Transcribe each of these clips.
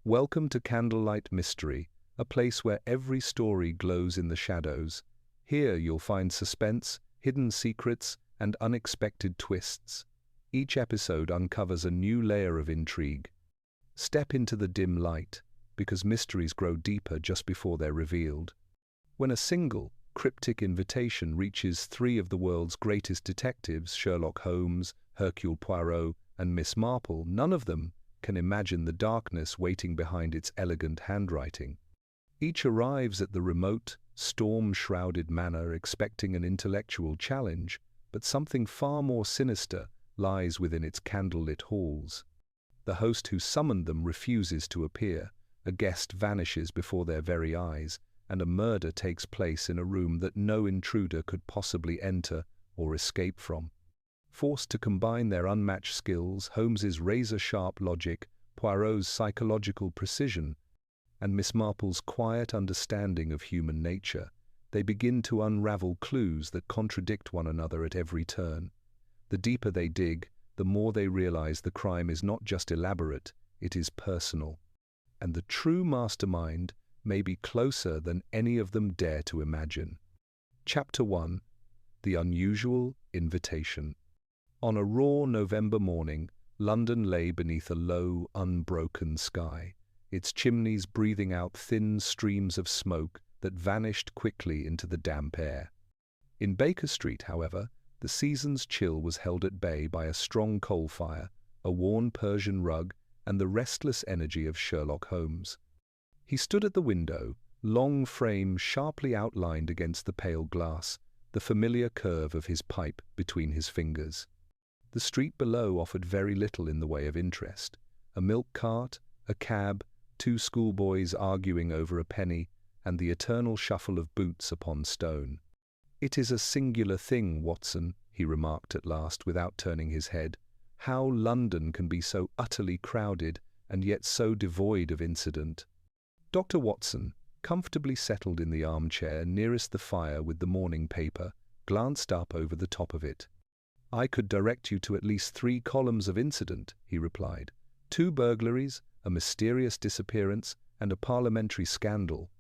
Welcome to Candlelight Mystery, a place where every story glows in the shadows. Here you'll find suspense, hidden secrets, and unexpected twists. Each episode uncovers a new layer of intrigue. Step into the dim light, because mysteries grow deeper just before they're revealed. When a single, cryptic invitation reaches three of the world's greatest detectives, Sherlock Holmes, Hercule Poirot, and Miss Marple, none of them can imagine the darkness waiting behind its elegant handwriting. Each arrives at the remote, storm-shrouded manor expecting an intellectual challenge, but something far more sinister lies within its candlelit halls. The host who summoned them refuses to appear, a guest vanishes before their very eyes, and a murder takes place in a room that no intruder could possibly enter or escape from. Forced to combine their unmatched skills, Holmes's razor-sharp logic, Poirot's psychological precision, and Miss Marple's quiet understanding of human nature, they begin to unravel clues that contradict one another at every turn. The deeper they dig, the more they realize the crime is not just elaborate, it is personal. And the true mastermind may be closer than any of them dare to imagine. Chapter 1. The Unusual Invitation. On a raw November morning, London lay beneath a low, unbroken sky, its chimneys breathing out thin streams of smoke that vanished quickly into the damp air. In Baker Street, however, the season's chill was held at bay by a strong coal fire, a worn Persian rug, and the restless energy of Sherlock Holmes. He stood at the window, long frame sharply outlined against the pale glass, the familiar curve of his pipe between his fingers. The street below offered very little in the way of interest. A milk cart, a cab, two schoolboys arguing over a penny, and the eternal shuffle of boots upon stone. "It is a singular thing, Watson," he remarked at last without turning his head, "how London can be so utterly crowded and yet so devoid of incident." Dr. Watson, comfortably settled in the armchair nearest the fire with the morning paper, glanced up over the top of it. "I could direct you to at least 3 columns of incident," he replied. 2 burglaries, a mysterious disappearance, and a parliamentary scandal."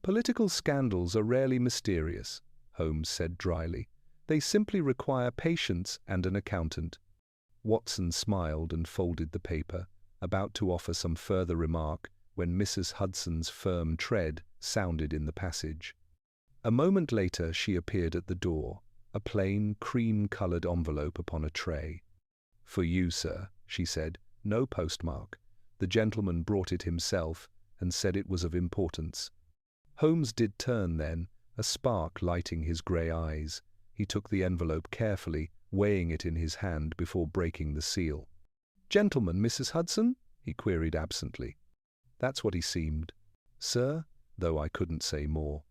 "Political scandals are rarely mysterious," Holmes said dryly. "They simply require patience and an accountant." Watson smiled and folded the paper, about to offer some further remark when Mrs. Hudson's firm tread sounded in the passage. A moment later she appeared at the door, a plain, cream-colored envelope upon a tray. "For you, sir," she said, "no postmark. The gentleman brought it himself and said it was of importance." Holmes did turn then, a spark lighting his grey eyes. He took the envelope carefully, weighing it in his hand before breaking the seal. "Gentleman, Mrs. Hudson?" he queried absently. That's what he seemed. "Sir," though I couldn't say more.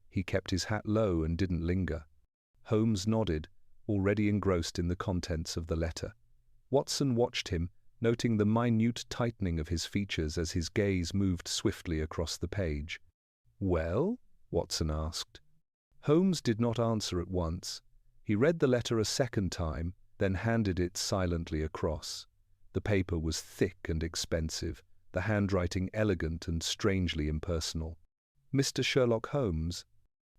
He kept his hat low and didn't linger. Holmes nodded, already engrossed in the contents of the letter. Watson watched him, noting the minute tightening of his features as his gaze moved swiftly across the page. "Well?" Watson asked. Holmes did not answer at once. He read the letter a second time, then handed it silently across. The paper was thick and expensive, the handwriting elegant and strangely impersonal. "Mr. Sherlock Holmes,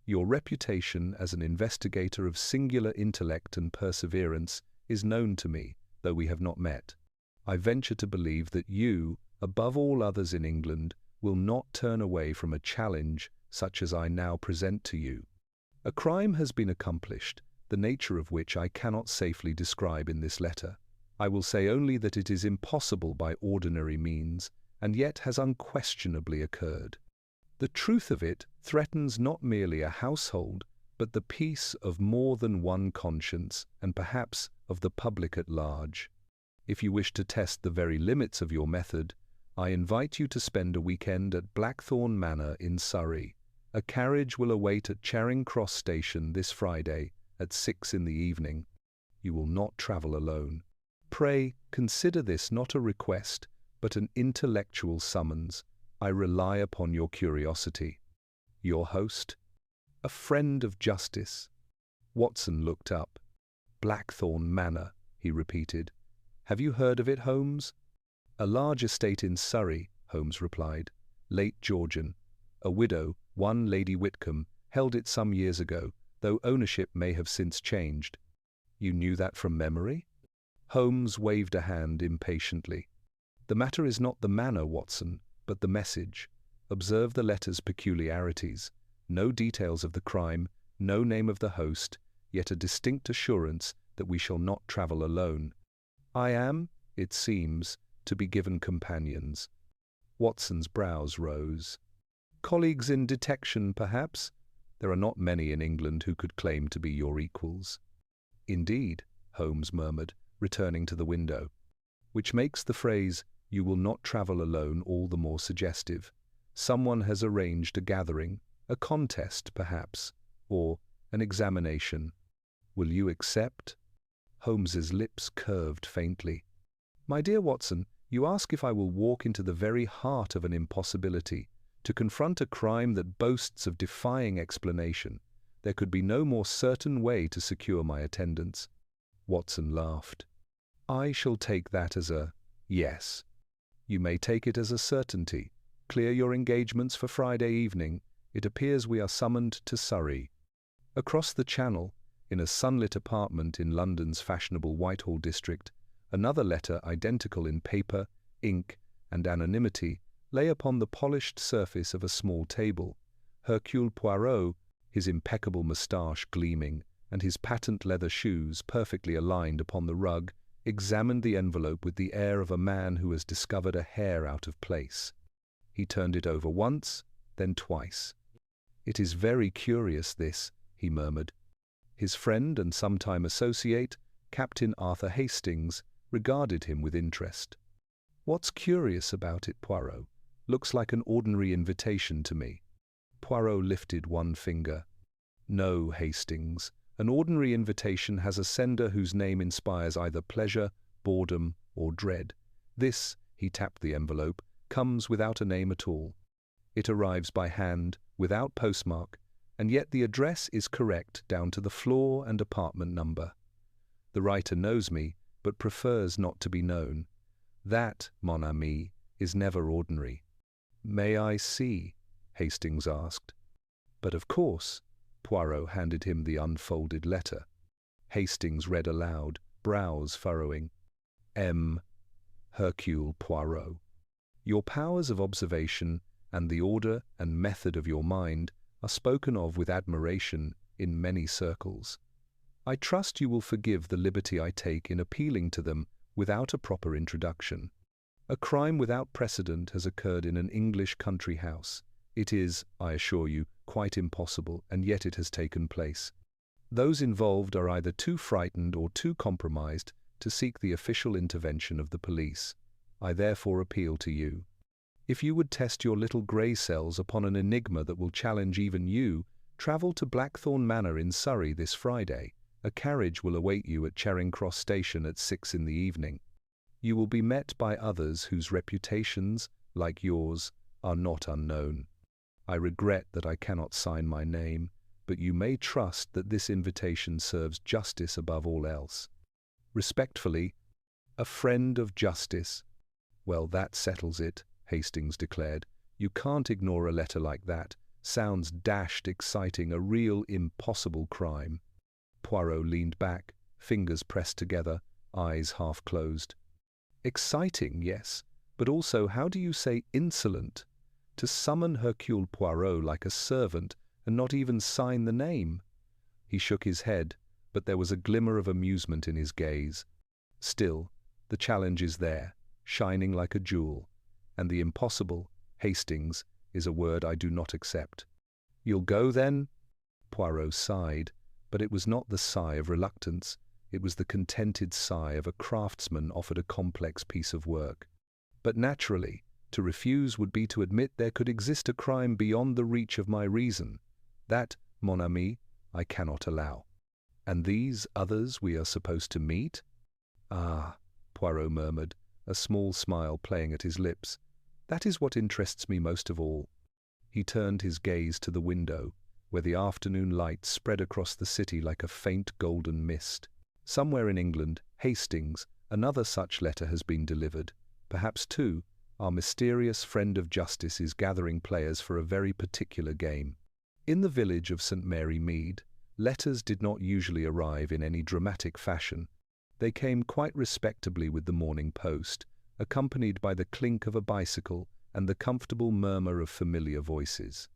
your reputation as an investigator of singular intellect and perseverance is known to me, though we have not met. I venture to believe that you, above all others in England, will not turn away from a challenge such as I now present to you. A crime has been accomplished, the nature of which I cannot safely describe in this letter. I will say only that it is impossible by ordinary means, and yet has unquestionably occurred. The truth of it threatens not merely a household, but the peace of more than one conscience, and perhaps of the public at large. If you wish to test the very limits of your method, I invite you to spend a weekend at Blackthorn Manor in Surrey. A carriage will await at Charing Cross Station this Friday at 6 in the evening. You will not travel alone. Pray consider this not a request, but an intellectual summons. I rely upon your curiosity. Your host, a friend of justice." Watson looked up. "Blackthorn Manor," he repeated. "Have you heard of it, Holmes?" "A large estate in Surrey, Holmes replied. Late Georgian. A widow, one Lady Whitcomb, held it some years ago, though ownership may have since changed. You knew that from memory? Holmes waved a hand impatiently. The matter is not the manner, Watson, but the message. Observe the letter's peculiarities. No details of the crime, no name of the host, yet a distinct assurance that we shall not travel alone. I am, it seems, to be given companions. Watson's brows rose. Colleagues in detection, perhaps? There are not many in England who could claim to be your equals. Indeed, Holmes murmured, returning to the window, which makes the phrase, "you will not travel alone," all the more suggestive. Someone has arranged a gathering, a contest, perhaps, or an examination. Will you accept? Holmes's lips curved faintly. My dear Watson, you ask if I will walk into the very heart of an impossibility, to confront a crime that boasts of defying explanation. There could be no more certain way to secure my attendance. Watson laughed. I shall take that as a yes. You may take it as a certainty. Clear your engagements for Friday evening. It appears we are summoned to Surrey. Across the Channel, in a sunlit apartment in London's fashionable Whitehall district, another letter identical in paper, ink, and anonymity lay upon the polished surface of a small table. Hercule Poirot, his impeccable moustache gleaming, and his patent leather shoes perfectly aligned upon the rug, examined the envelope with the air of a man who has discovered a hair out of place. He turned it over once, then twice. It is very curious, this, he murmured. His friend and sometime associate, Captain Arthur Hastings, regarded him with interest. What's curious about it, Poirot? Looks like an ordinary invitation to me. Poirot lifted one finger. No, Hastings. An ordinary invitation has a sender whose name inspires either pleasure, boredom, or dread. This, he tapped the envelope, comes without a name at all. It arrives by hand, without postmark, and yet the address is correct down to the floor and apartment number. The writer knows me, but prefers not to be known. That, mon ami, is never ordinary. May I see? Hastings asked. But of course. Poirot handed him the unfolded letter. Hastings read aloud, brows furrowing. M. Hercule Poirot. Your powers of observation and the order and method of your mind are spoken of with admiration in many circles. I trust you will forgive the liberty I take in appealing to them without a proper introduction. A crime without precedent has occurred in an English country house. It is, I assure you, quite impossible, and yet it has taken place. Those involved are either too frightened or too compromised to seek the official intervention of the police. I therefore appeal to you. If you would test your little grey cells upon an enigma that will challenge even you, travel to Blackthorn Manor in Surrey this Friday. A carriage will await you at Charing Cross Station at 6 in the evening. You will be met by others whose reputations, like yours, are not unknown. I regret that I cannot sign my name, but you may trust that this invitation serves justice above all else. Respectfully, a friend of justice. Well, that settles it, Hastings declared. You can't ignore a letter like that. Sounds dashed exciting, a real impossible crime. Poirot leaned back, fingers pressed together, eyes half closed. Exciting, yes, but also, how do you say insolent? To summon Hercule Poirot like a servant and not even sign the name. He shook his head, but there was a glimmer of amusement in his gaze. Still, the challenge is there, shining like a jewel, and the impossible, Hastings, is a word I do not accept. You'll go, then? Poirot sighed, but it was not the sigh of reluctance. It was the contented sigh of a craftsman offered a complex piece of work. But naturally, to refuse would be to admit there could exist a crime beyond the reach of my reason. That, mon ami, I cannot allow. And these others we are supposed to meet? Ah, Poirot murmured, a small smile playing at his lips. That is what interests me most of all. He turned his gaze to the window, where the afternoon light spread across the city like a faint golden mist. Somewhere in England, Hastings, another such letter has been delivered, perhaps two, Our mysterious friend of justice is gathering players for a very particular game. In the village of St. Mary Mead, letters did not usually arrive in any dramatic fashion. They came quite respectably with the morning post, accompanied by the clink of a bicycle and the comfortable murmur of familiar voices.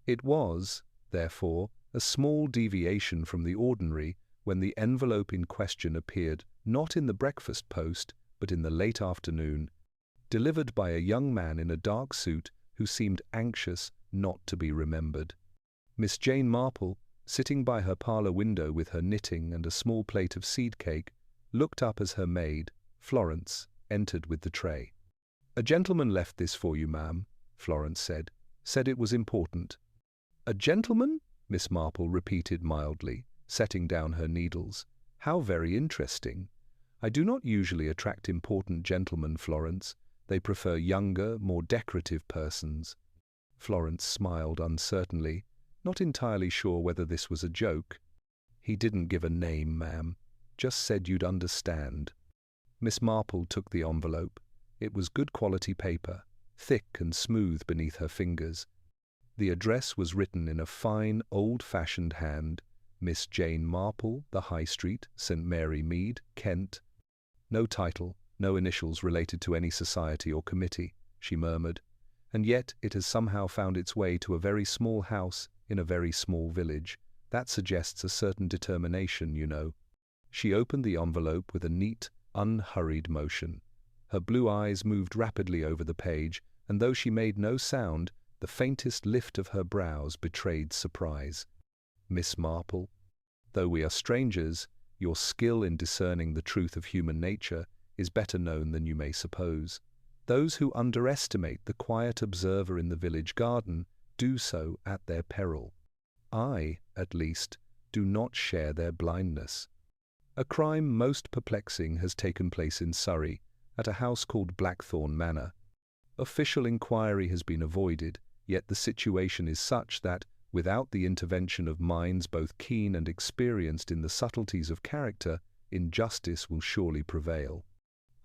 It was, therefore, a small deviation from the ordinary when the envelope in question appeared not in the breakfast post, but in the late afternoon, delivered by a young man in a dark suit who seemed anxious not to be remembered. Miss Jane Marple, sitting by her parlour window with her knitting and a small plate of seed cake, looked up as her maid, Florence, entered with the tray. "A gentleman left this for you, ma'am," Florence said it was important. "A gentleman?" Miss Marple repeated mildly, setting down her needles. "How very interesting. I do not usually attract important gentlemen, Florence. They prefer younger, more decorative persons." Florence smiled uncertainly, not entirely sure whether this was a joke. "He didn't give a name, ma'am. Just said you'd understand." Miss Marple took the envelope. It was good quality paper, thick and smooth beneath her fingers. The address was written in a fine, old-fashioned hand: Miss Jane Marple, The High Street, St. Mary Mead, Kent. "No title, no initials related to any society or committee," she murmured. "And yet it has somehow found its way to a very small house in a very small village. That suggests a certain determination, you know." She opened the envelope with a neat, unhurried motion. Her blue eyes moved rapidly over the page, and though she made no sound, the faintest lift of her brows betrayed surprise. "Miss Marple, though we are strangers, your skill in discerning the truth of human nature is better known than you may suppose. Those who underestimate the quiet observer in the village garden do so at their peril. I, at least, do not share their blindness. A crime most perplexing has taken place in Surrey, at a house called Blackthorn Manor. Official inquiry has been avoided, yet the situation is such that, without the intervention of minds both keen and experienced in the subtleties of character, injustice will surely prevail.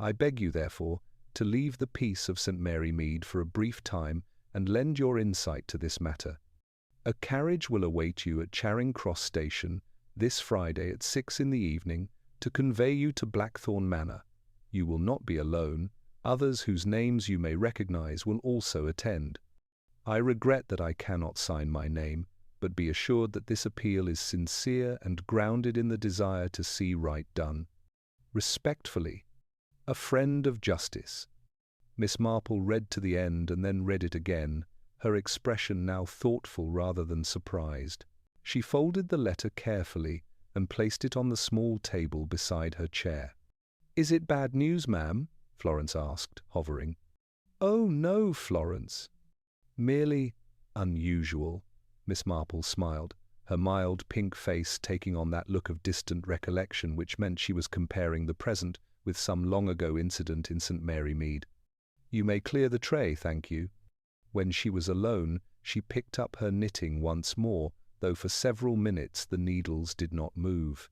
I beg you, therefore, to leave the peace of St. Mary Mead for a brief time and lend your insight to this matter. A carriage will await you at Charing Cross Station this Friday at 6 in the evening to convey you to Blackthorn Manor. You will not be alone. Others whose names you may recognize will also attend. I regret that I cannot sign my name, but be assured that this appeal is sincere and grounded in the desire to see right done. Respectfully, a friend of justice." Miss Marple read to the end and then read it again, her expression now thoughtful rather than surprised. She folded the letter carefully and placed it on the small table beside her chair. "Is it bad news, ma'am?" Florence asked, hovering. "Oh, no, Florence. Merely unusual." Miss Marple smiled, her mild pink face taking on that look of distant recollection which meant she was comparing the present with some long-ago incident in St. Mary Mead. "You may clear the tray, thank you." When she was alone, she picked up her knitting once more, though for several minutes the needles did not move.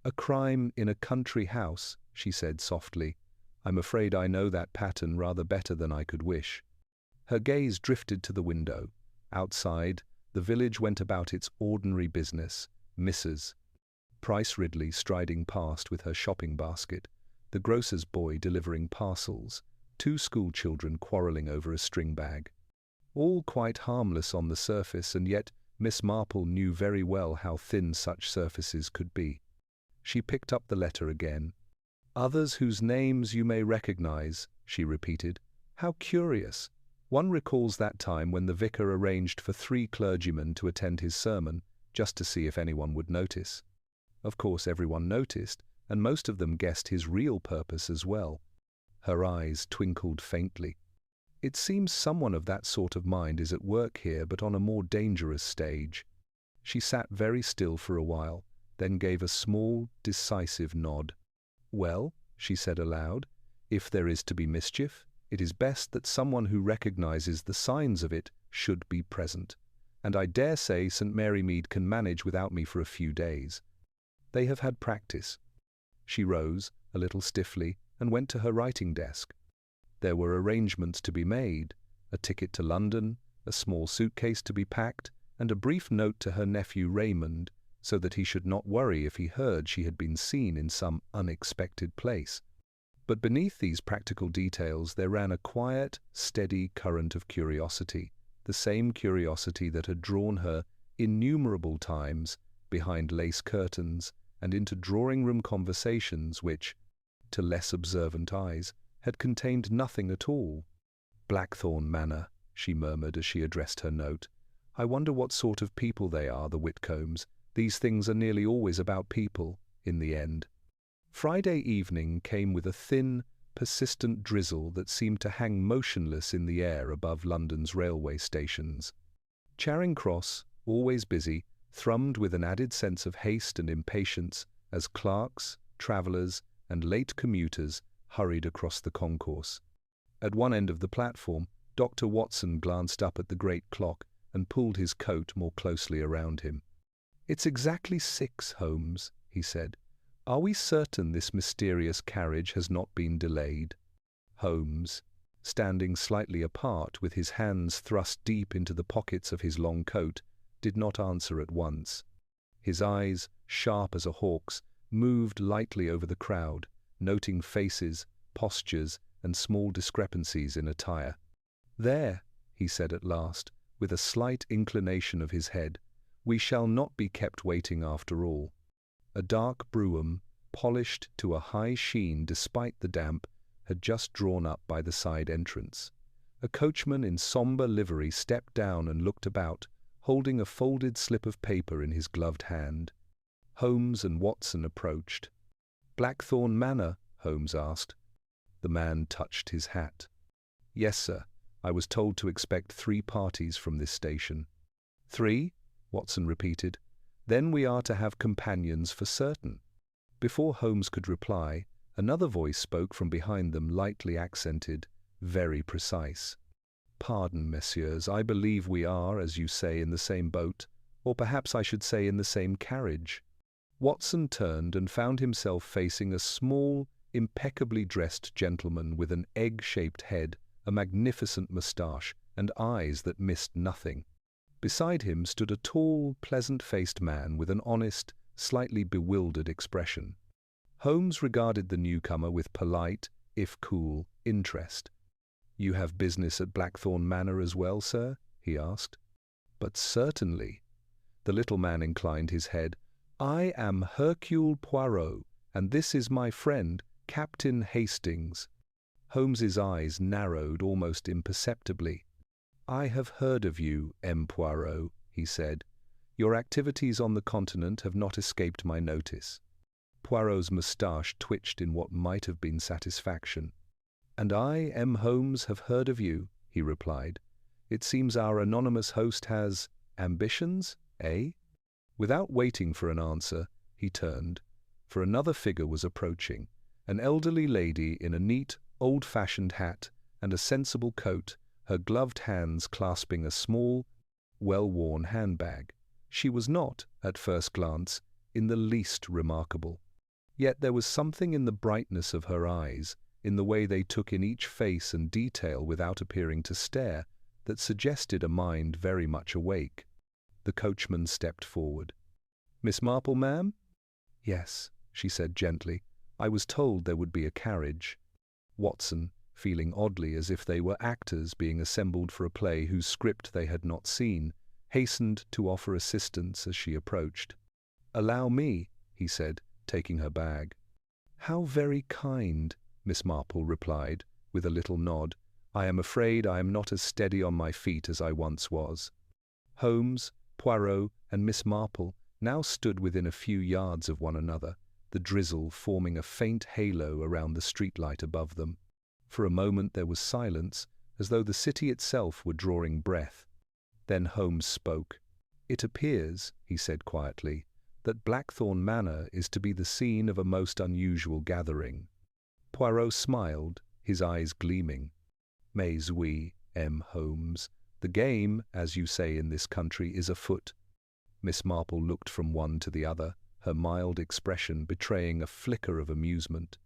"A crime in a country house," she said softly. "I'm afraid I know that pattern rather better than I could wish." Her gaze drifted to the window. Outside, the village went about its ordinary business. Mrs. Price Ridley striding past with her shopping basket, the grocer's boy delivering parcels, 2 school children quarrelling over a string bag. All quite harmless on the surface, and yet Miss Marple knew very well how thin such surfaces could be. She picked up the letter again. "Others whose names you may recognize," she repeated. "How curious. One recalls that time when the vicar arranged for 3 clergymen to attend his sermon, just to see if anyone would notice. Of course everyone noticed, and most of them guessed his real purpose as well." Her eyes twinkled faintly. "It seems someone of that sort of mind is at work here, but on a more dangerous stage." She sat very still for a while, then gave a small, decisive nod. "Well," she said aloud, "if there is to be mischief, it is best that someone who recognizes the signs of it should be present, and I dare say St. Mary Mead can manage without me for a few days. They have had practice." She rose, a little stiffly, and went to her writing desk. There were arrangements to be made, a ticket to London, a small suitcase to be packed, and a brief note to her nephew Raymond, so that he should not worry if he heard she had been seen in some unexpected place. But beneath these practical details there ran a quiet, steady current of curiosity, the same curiosity that had drawn her innumerable times behind lace curtains and into drawing-room conversations which, to less observant eyes, had contained nothing at all. "Blackthorn Manor," she murmured as she addressed her note. "I wonder what sort of people they are, the Whitcombes. These things are nearly always about people, in the end." Friday evening came with a thin, persistent drizzle that seemed to hang motionless in the air above London's railway stations. Charing Cross, always busy, thrummed with an added sense of haste and impatience as clerks, travellers, and late commuters hurried across the concourse. At one end of the platform, Dr. Watson glanced up at the great clock and pulled his coat more closely around him. "It's exactly 6, Holmes," he said. "Are we certain this mysterious carriage has not been delayed?" Holmes, standing slightly apart with his hands thrust deep into the pockets of his long coat, did not answer at once. His eyes, sharp as a hawk's, moved lightly over the crowd, noting faces, postures, and small discrepancies in attire. "There," he said at last, with a slight inclination of his head, "we shall not be kept waiting after all." A dark brougham, polished to a high sheen despite the damp, had just drawn up by the side entrance. A coachman in sombre livery stepped down and looked about, holding a folded slip of paper in his gloved hand. Holmes and Watson approached. "Blackthorn Manor?" Holmes asked. The man touched his hat. "Yes, sir. I was told to expect 3 parties from this station." "3?" Watson repeated. "Then we are to have companions for certain." Before Holmes could reply, another voice spoke from behind them, lightly accented, very precise. "Pardon, messieurs, I believe we are, as you say, in the same boat, or perhaps I should say in the same carriage." Watson turned and found himself facing a small, impeccably dressed gentleman with an egg-shaped head, a magnificent moustache, and eyes that missed nothing. Beside him stood a tall, pleasant-faced man with an honest, slightly bewildered expression. Holmes regarded the newcomer with polite, if cool, interest. "You have business at Blackthorn Manor as well, sir?" he asked. "But certainly." The little man inclined his head. "I am Hercule Poirot, and this is my friend, Captain Hastings." Holmes's eyes narrowed almost imperceptibly. "I have heard of you, M. Poirot," he said. "Your activities on the continent have not escaped my notice." Poirot's moustache twitched in what might have been satisfaction. "And I, M. Holmes, have heard of you," he replied. "It seems our anonymous host has ambitions, eh?" Without waiting for an answer, he turned, for another figure was approaching, an elderly lady in a neat, old-fashioned hat and a sensible coat, her gloved hands clasping a small, well-worn handbag. She was not, at first glance, in the least remarkable. Yet there was something in the brightness of her eyes, in the way they took in each face and detail without appearing to stare, that suggested a mind very much awake. The coachman stepped forward. "Miss Marple, ma'am?" "Yes," she said gently. "I was told there would be a carriage." Watson, feeling oddly as if they were actors being assembled for a play whose script they had not seen, hastened to offer assistance as she approached. "Allow me," he said, taking her bag. "How very kind," Miss Marple replied, with a little nod. "I am afraid I am not as steady on my feet as I once was." Holmes, Poirot, and Miss Marple now stood within a few yards of one another, the drizzle forming a faint halo around the streetlight above them. For a moment there was silence, as though the city itself were drawing breath. Then Holmes spoke. "It appears," he said quietly, "that Blackthorn Manor is to be the scene of a most unusual gathering." Poirot smiled, his eyes gleaming. "Mais oui, M. Holmes. The game, as you say in this country, is afoot." Miss Marple looked from one to the other, her mild expression betraying a flicker of amusement.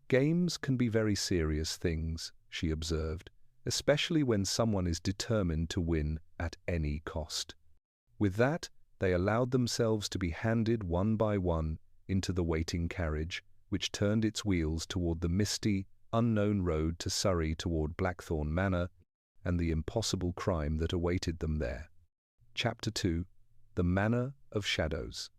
Games can be very serious things, she observed, especially when someone is determined to win at any cost. With that, they allowed themselves to be handed one by one into the waiting carriage, which turned its wheels toward the misty, unknown road to Surrey toward Blackthorn Manor and the impossible crime that awaited them there. Chapter 2. The Manor of Shadows.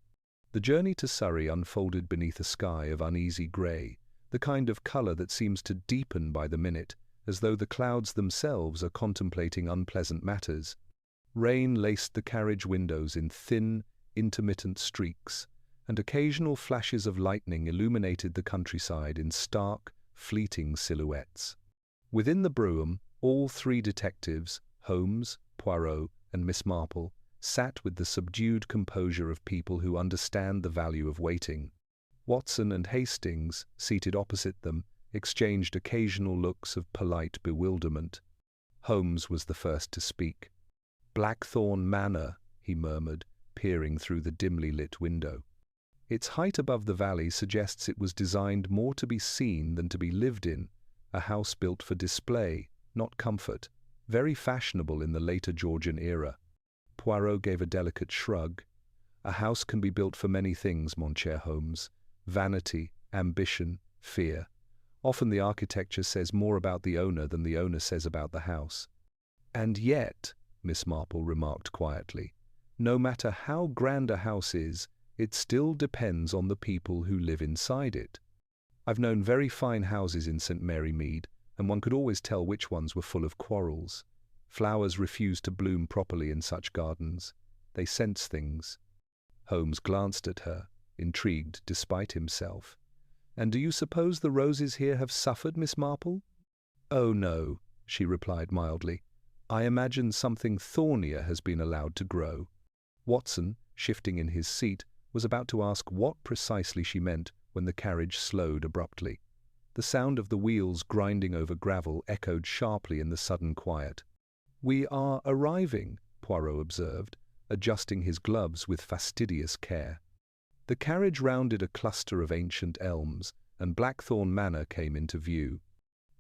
The journey to Surrey unfolded beneath a sky of uneasy grey, the kind of colour that seems to deepen by the minute, as though the clouds themselves are contemplating unpleasant matters. Rain laced the carriage windows in thin, intermittent streaks, and occasional flashes of lightning illuminated the countryside in stark, fleeting silhouettes. Within the brougham, all three detectives, Holmes, Poirot, and Miss Marple, sat with the subdued composure of people who understand the value of waiting. Watson and Hastings, seated opposite them, exchanged occasional looks of polite bewilderment. Holmes was the first to speak. "Blackthorn Manor," he murmured, peering through the dimly lit window. Its height above the valley suggests it was designed more to be seen than to be lived in, a house built for display, not comfort, very fashionable in the later Georgian era. Poirot gave a delicate shrug. "A house can be built for many things, mon cher Holmes. Vanity, ambition, fear. Often the architecture says more about the owner than the owner says about the house." "And yet," Miss Marple remarked quietly, "no matter how grand a house is, it still depends on the people who live inside it. I've known very fine houses in St. Mary Mead, and one could always tell which ones were full of quarrels. Flowers refuse to bloom properly in such gardens. They sense things." Holmes glanced at her, intrigued despite himself. "And do you suppose the roses here have suffered, Miss Marple?" "Oh, no," she replied mildly. "I imagine something thornier has been allowed to grow." Watson, shifting in his seat, was about to ask what precisely she meant when the carriage slowed abruptly. The sound of the wheels grinding over gravel echoed sharply in the sudden quiet. "We are arriving," Poirot observed, adjusting his gloves with fastidious care. The carriage rounded a cluster of ancient elms, and Blackthorn Manor came into view.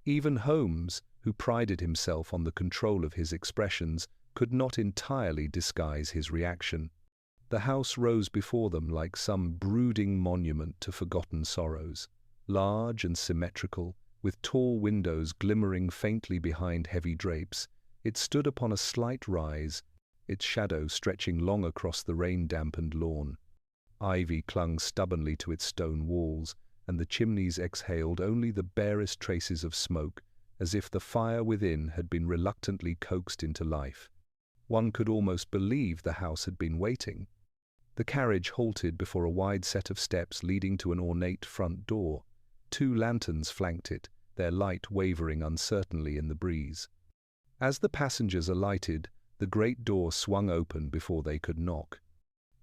Even Holmes, who prided himself on the control of his expressions, could not entirely disguise his reaction. The house rose before them like some brooding monument to forgotten sorrows. Large and symmetrical, with tall windows glimmering faintly behind heavy drapes, it stood upon a slight rise, its shadow stretching long across the rain-dampened lawn. Ivy clung stubbornly to its stone walls, and the chimneys exhaled only the barest traces of smoke, as if the fire within had been reluctantly coaxed into life. One could almost believe the house had been waiting. The carriage halted before a wide set of steps leading to an ornate front door. 2 lanterns flanked it, their light wavering uncertainly in the breeze. As the passengers alighted, the great door swung open before they could knock.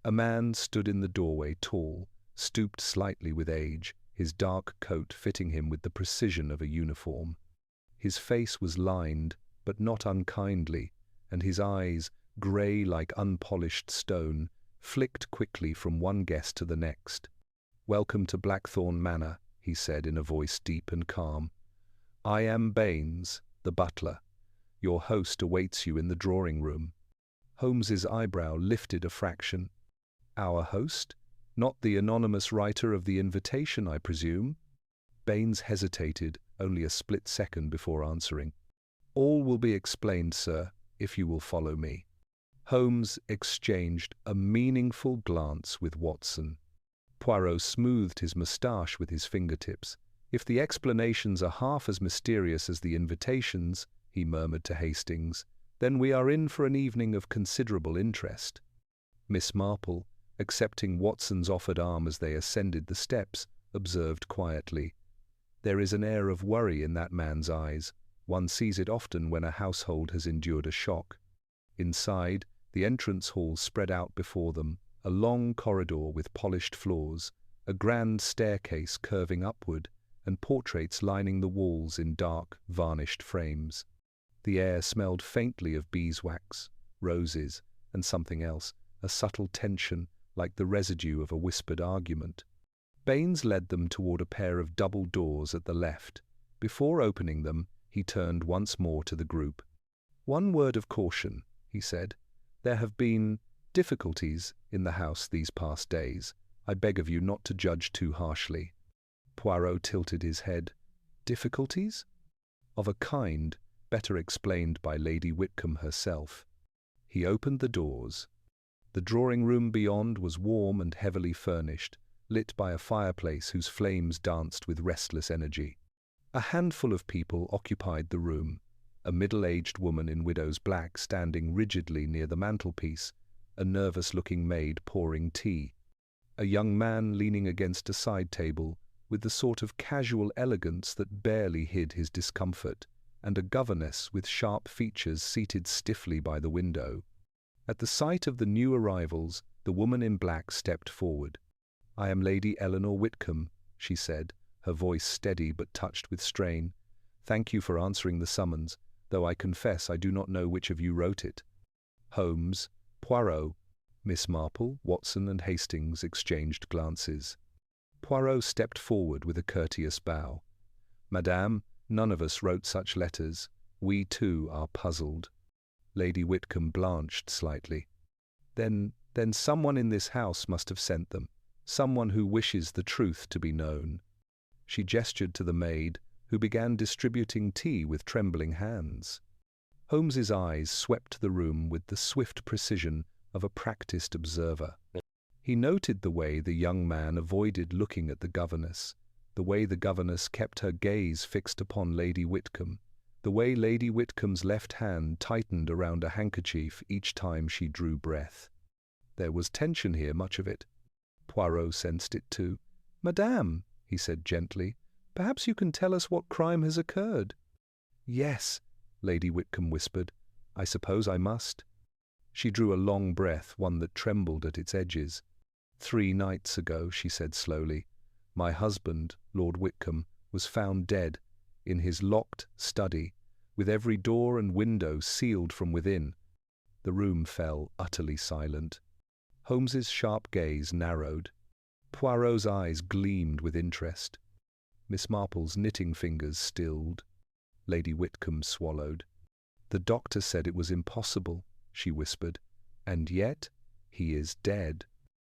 A man stood in the doorway, tall, stooped slightly with age, his dark coat fitting him with the precision of a uniform. His face was lined, but not unkindly, and his eyes, grey like unpolished stone, flicked quickly from one guest to the next. "Welcome to Blackthorn Manor," he said in a voice deep and calm. "I am Baines, the butler. Your host awaits you in the drawing-room." Holmes's eyebrow lifted a fraction. "Our host? Not the anonymous writer of the invitation, I presume?" Baines hesitated only a split second before answering. "All will be explained, sir, if you will follow me." Holmes exchanged a meaningful glance with Watson. Poirot smoothed his moustache with his fingertips. "If the explanations are half as mysterious as the invitations," he murmured to Hastings, "then we are in for an evening of considerable interest." Miss Marple, accepting Watson's offered arm as they ascended the steps, observed quietly, "There is an air of worry in that man's eyes. One sees it often when a household has endured a shock." Inside, the entrance hall spread out before them, a long corridor with polished floors, a grand staircase curving upward, and portraits lining the walls in dark, varnished frames. The air smelled faintly of beeswax, roses, and something else, a subtle tension, like the residue of a whispered argument. Baines led them toward a pair of double doors at the left. Before opening them, he turned once more to the group. "One word of caution," he said. "There have been difficulties in the house these past days. I beg of you not to judge too harshly." Poirot tilted his head. "Difficulties?" "Of a kind better explained by Lady Whitcomb herself." He opened the doors. The drawing-room beyond was warm and heavily furnished, lit by a fireplace whose flames danced with restless energy. A handful of people occupied the room, a middle-aged woman in widow's black standing rigidly near the mantelpiece, a nervous-looking maid pouring tea, a young man leaning against a side table with the sort of casual elegance that barely hid his discomfort, and a governess with sharp features seated stiffly by the window. At the sight of the new arrivals, the woman in black stepped forward. "I am Lady Eleanor Whitcomb," she said, her voice steady but touched with strain. "Thank you for answering the summons, though I confess I do not know which of you wrote it." Holmes, Poirot, Miss Marple, Watson and Hastings exchanged glances. Poirot stepped forward with a courteous bow. "Madame, none of us wrote such letters. We, too, are puzzled." Lady Whitcomb blanched slightly. Then someone in this house must have sent them, someone who wishes the truth to be known." She gestured to the maid, who began distributing tea with trembling hands. Holmes's eyes swept the room with the swift precision of a practiced observer. He noted the way the young man avoided looking at the governess, the way the governess kept her gaze fixed upon Lady Whitcomb, the way Lady Whitcomb's left hand tightened around a handkerchief each time she drew breath. There was tension here, much of it. Poirot sensed it too. "Madame," he said gently, "perhaps you can tell us what crime has occurred." "Yes," Lady Whitcomb whispered. "I suppose I must." She drew a long breath, one that trembled at its edges. "3 nights ago," she said slowly, "my husband, Lord Whitcomb, was found dead in his locked study, with every door and window sealed from within." The room fell utterly silent. Holmes's sharp gaze narrowed. Poirot's eyes gleamed with interest. Miss Marple's knitting fingers stilled. Lady Whitcomb swallowed. "The doctor said it was impossible," she whispered, "and yet he is dead."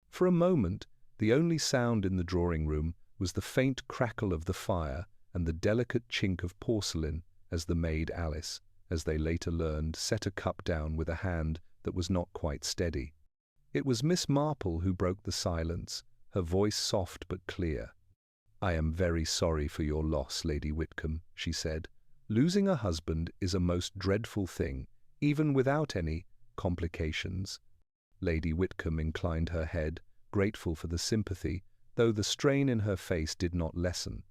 For a moment, the only sound in the drawing-room was the faint crackle of the fire and the delicate chink of porcelain as the maid Alice, as they later learned, set a cup down with a hand that was not quite steady. It was Miss Marple who broke the silence, her voice soft but clear. "I am very sorry for your loss, Lady Whitcomb," she said. "Losing a husband is a most dreadful thing, even without any complications." Lady Whitcomb inclined her head, grateful for the sympathy, though the strain in her face did not lessen.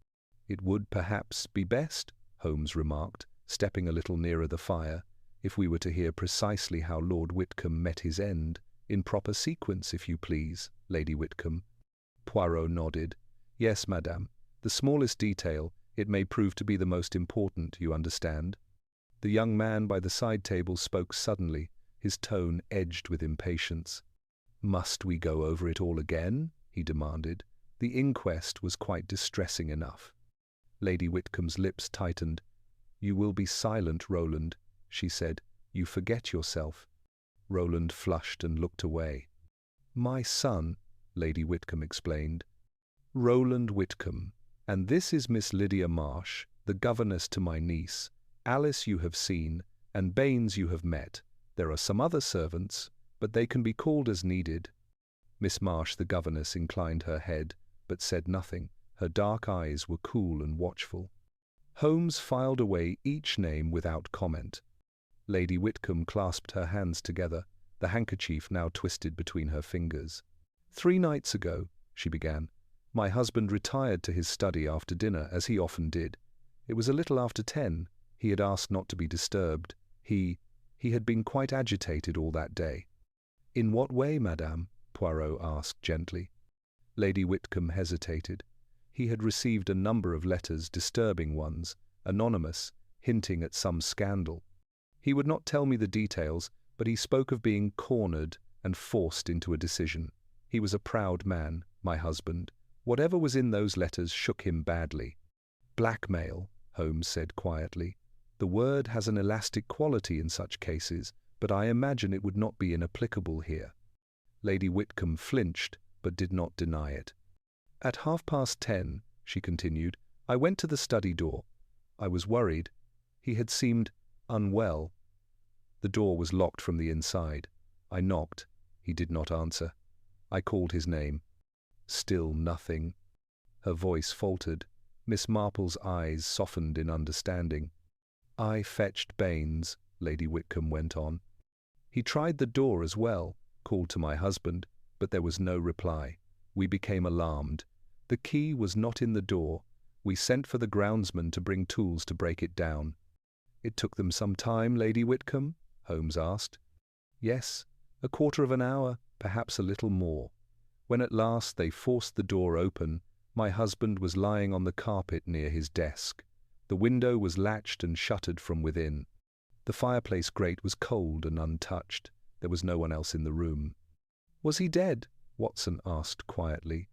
"It would perhaps be best," Holmes remarked, stepping a little nearer the fire, "if we were to hear precisely how Lord Whitcomb met his end, in proper sequence, if you please, Lady Whitcomb." Poirot nodded. "Yes, madame. The smallest detail, it may prove to be the most important, you understand." The young man by the side table spoke suddenly, his tone edged with impatience. "Must we go over it all again?" he demanded. "The inquest was quite distressing enough." Lady Whitcomb's lips tightened. "You will be silent, Roland," she said. "You forget yourself." Roland flushed and looked away. "My son," Lady Whitcomb explained. "Roland Whitcomb. And this is Miss Lydia Marsh, the governess to my niece. Alice you have seen, and Baines you have met. There are some other servants, but they can be called as needed." Miss Marsh, the governess, inclined her head, but said nothing. Her dark eyes were cool and watchful. Holmes filed away each name without comment. Lady Whitcomb clasped her hands together, the handkerchief now twisted between her fingers. "3 nights ago," she began, "my husband retired to his study after dinner, as he often did. It was a little after 10. He had asked not to be disturbed. He had been quite agitated all that day." "In what way, madame?" Poirot asked gently. Lady Whitcomb hesitated. He had received a number of letters, disturbing ones, anonymous, hinting at some scandal. He would not tell me the details, but he spoke of being cornered and forced into a decision. He was a proud man, my husband, Whatever was in those letters shook him badly. Blackmail, Holmes said quietly. The word has an elastic quality in such cases, but I imagine it would not be inapplicable here. Lady Whitcomb flinched, but did not deny it. At 10:30, she continued, I went to the study door. I was worried. He had seemed unwell. The door was locked from the inside. I knocked. He did not answer. I called his name. Still nothing. Her voice faltered. Miss Marple's eyes softened in understanding. I fetched Baines, Lady Whitcomb went on. He tried the door as well, called to my husband, but there was no reply. We became alarmed. The key was not in the door. We sent for the groundsman to bring tools to break it down. It took them some time, Lady Whitcomb? Holmes asked. Yes, a quarter of an hour, perhaps a little more. When at last they forced the door open, my husband was lying on the carpet near his desk. The window was latched and shuttered from within. The fireplace grate was cold and untouched. There was no one else in the room. Was he dead? Watson asked quietly.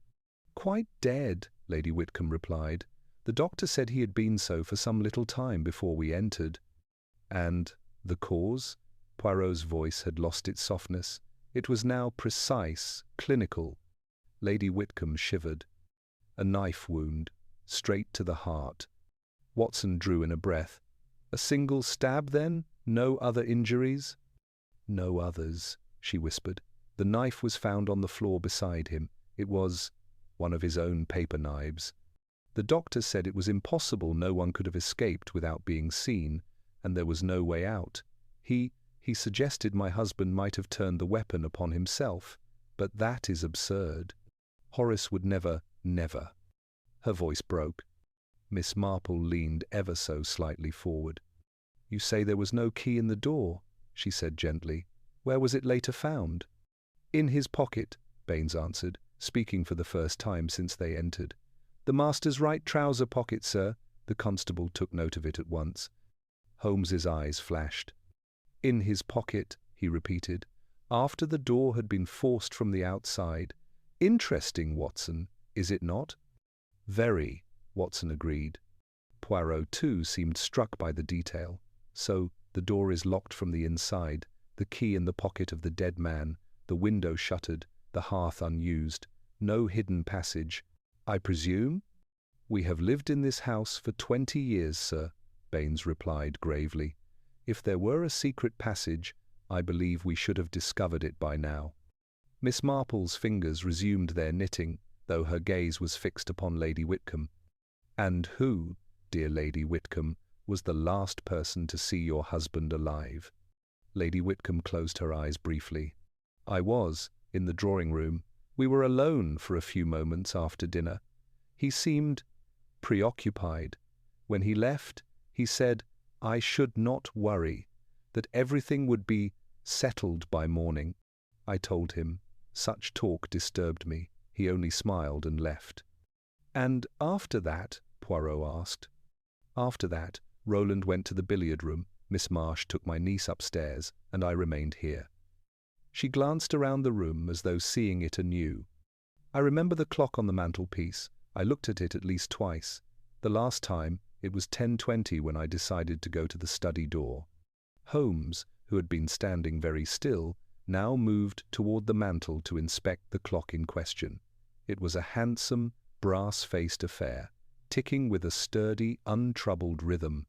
Quite dead, Lady Whitcomb replied. The doctor said he had been so for some little time before we entered. And the cause? Poirot's voice had lost its softness. It was now precise, clinical. Lady Whitcomb shivered. A knife wound, straight to the heart. Watson drew in a breath. A single stab, then? No other injuries? No others, she whispered. The knife was found on the floor beside him. It was one of his own paper knives. The doctor said it was impossible no one could have escaped without being seen, and there was no way out. He suggested my husband might have turned the weapon upon himself, but that is absurd. Horace would never. Her voice broke. Miss Marple leaned ever so slightly forward. You say there was no key in the door, she said gently. Where was it later found? In his pocket, Baines answered, speaking for the first time since they entered. The master's right trouser pocket, sir. The constable took note of it at once. Holmes's eyes flashed. In his pocket, he repeated, after the door had been forced from the outside. Interesting, Watson, is it not? Very, Watson agreed. Poirot, too, seemed struck by the detail. So, the door is locked from the inside, the key in the pocket of the dead man, the window shuttered, the hearth unused, no hidden passage. I presume? We have lived in this house for 20 years, sir, Baines replied gravely. If there were a secret passage, I believe we should have discovered it by now. Miss Marple's fingers resumed their knitting, though her gaze was fixed upon Lady Whitcomb. And who, dear Lady Whitcomb, was the last person to see your husband alive? Lady Whitcomb closed her eyes briefly. I was, in the drawing-room. We were alone for a few moments after dinner. He seemed preoccupied. When he left, he said I should not worry, that everything would be settled by morning. I told him. Such talk disturbed me. He only smiled and left. And after that? Poirot asked. After that, Roland went to the billiard-room, Miss Marsh took my niece upstairs, and I remained here. She glanced around the room as though seeing it anew. I remember the clock on the mantelpiece. I looked at it at least twice. The last time, it was 10:20 when I decided to go to the study door. Holmes, who had been standing very still, now moved toward the mantel to inspect the clock in question. It was a handsome, brass-faced affair, ticking with a sturdy, untroubled rhythm.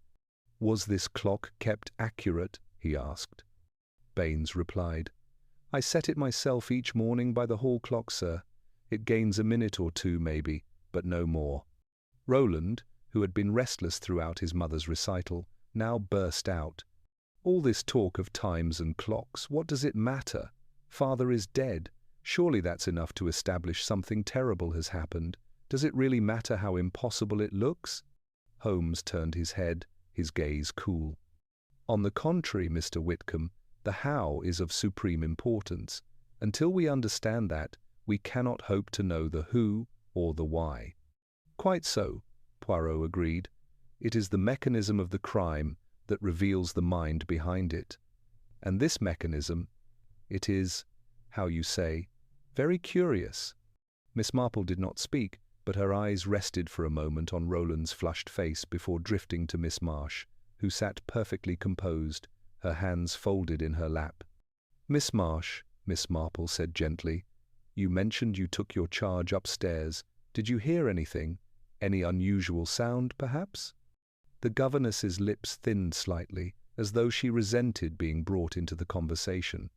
Was this clock kept accurate? He asked. Baines replied. I set it myself each morning by the hall clock, sir. It gains a minute or two, maybe, but no more. Roland, who had been restless throughout his mother's recital, now burst out. All this talk of times and clocks, what does it matter? Father is dead. Surely that's enough to establish something terrible has happened. Does it really matter how impossible it looks? Holmes turned his head, his gaze cool. On the contrary, Mr. Whitcomb, the how is of supreme importance. Until we understand that, we cannot hope to know the who or the why. Quite so, Poirot agreed. It is the mechanism of the crime that reveals the mind behind it. And this mechanism, it is, how you say, very curious. Miss Marple did not speak, but her eyes rested for a moment on Roland's flushed face before drifting to Miss Marsh, who sat perfectly composed, her hands folded in her lap. "Miss Marsh," Miss Marple said gently, "you mentioned you took your charge upstairs. Did you hear anything? Any unusual sound, perhaps?" The governess's lips thinned slightly, as though she resented being brought into the conversation.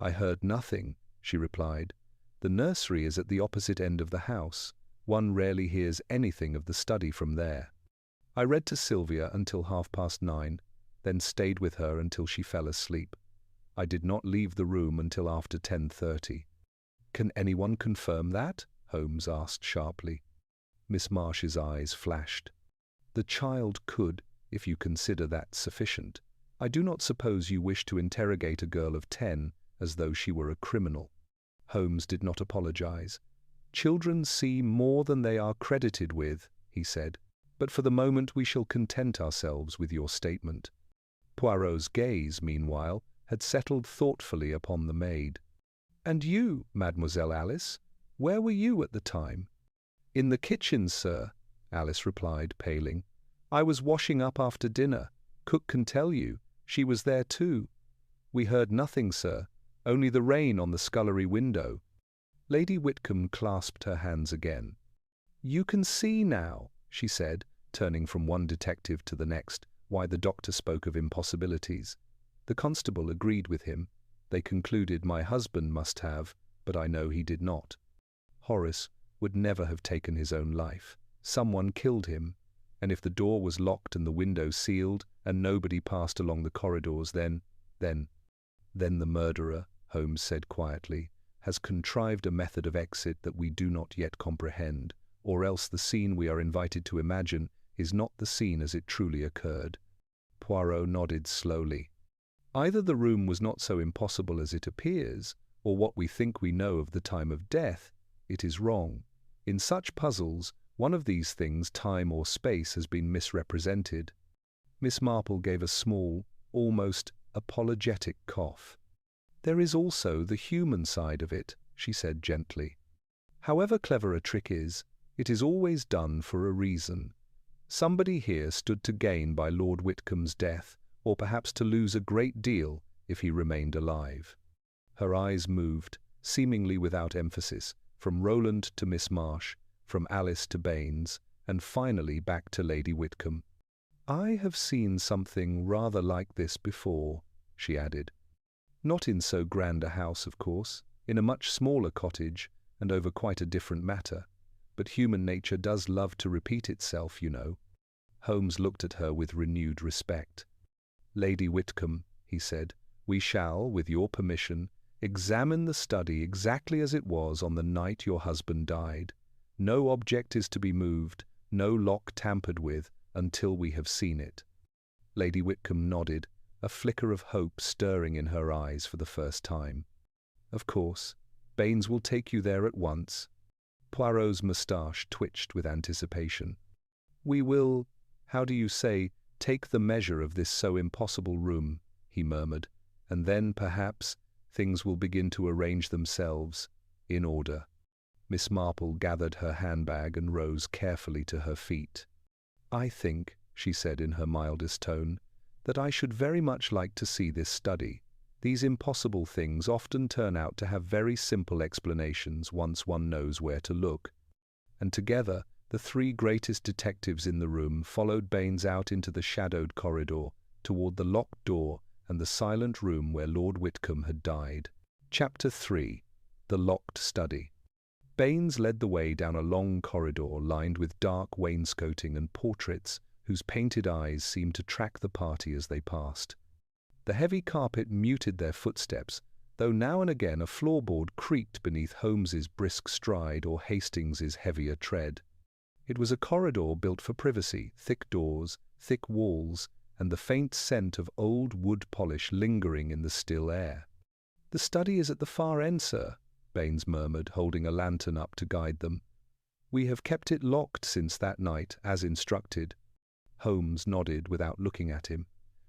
"I heard nothing," she replied. "The nursery is at the opposite end of the house. One rarely hears anything of the study from there. I read to Sylvia until 9:30, then stayed with her until she fell asleep. I did not leave the room until after 10:30. "Can anyone confirm that?" Holmes asked sharply. Miss Marsh's eyes flashed. "The child could, if you consider that sufficient. I do not suppose you wish to interrogate a girl of 10 as though she were a criminal." Holmes did not apologize. "Children see more than they are credited with," he said, "but for the moment we shall content ourselves with your statement." Poirot's gaze, meanwhile, had settled thoughtfully upon the maid. "And you, Mademoiselle Alice, where were you at the time?" "In the kitchen, sir," Alice replied, paling. "I was washing up after dinner. Cook can tell you. She was there too." "We heard nothing, sir, only the rain on the scullery window." Lady Whitcomb clasped her hands again. "You can see now," she said, turning from one detective to the next, why the doctor spoke of impossibilities. The constable agreed with him. They concluded my husband must have, but I know he did not. Horace would never have taken his own life. Someone killed him, and if the door was locked and the window sealed and nobody passed along the corridors, then the murderer, Holmes said quietly, has contrived a method of exit that we do not yet comprehend, or else the scene we are invited to imagine is not the scene as it truly occurred. Poirot nodded slowly. "Either the room was not so impossible as it appears, or what we think we know of the time of death, it is wrong. In such puzzles, one of these things, time or space, has been misrepresented." Miss Marple gave a small, almost apologetic cough. "There is also the human side of it," she said gently. "However clever a trick is, it is always done for a reason. Somebody here stood to gain by Lord Whitcomb's death, or perhaps to lose a great deal if he remained alive." Her eyes moved, seemingly without emphasis, from Roland to Miss Marsh, from Alice to Baines, and finally back to Lady Whitcomb. "I have seen something rather like this before," she added. "Not in so grand a house, of course, in a much smaller cottage, and over quite a different matter. But human nature does love to repeat itself, you know." Holmes looked at her with renewed respect. "Lady Whitcomb," he said, "we shall, with your permission, examine the study exactly as it was on the night your husband died. No object is to be moved, no lock tampered with, until we have seen it." Lady Whitcomb nodded, a flicker of hope stirring in her eyes for the first time. "Of course, Baines will take you there at once." Poirot's moustache twitched with anticipation. "We will, how do you say, take the measure of this so impossible room," he murmured, "and then, perhaps, things will begin to arrange themselves in order." Miss Marple gathered her handbag and rose carefully to her feet. "I think," she said in her mildest tone, "that I should very much like to see this study. These impossible things often turn out to have very simple explanations once one knows where to look." And together, the three greatest detectives in the room followed Baines out into the shadowed corridor, toward the locked door and the silent room where Lord Whitcomb had died. Chapter 3. The Locked Study. Baines led the way down a long corridor lined with dark wainscoting and portraits whose painted eyes seemed to track the party as they passed. The heavy carpet muted their footsteps, though now and again a floorboard creaked beneath Holmes's brisk stride or Hastings's heavier tread. It was a corridor built for privacy, thick doors, thick walls, and the faint scent of old wood polish lingering in the still air. "The study is at the far end, sir," Baines murmured, holding a lantern up to guide them. "We have kept it locked since that night, as instructed." Holmes nodded without looking at him.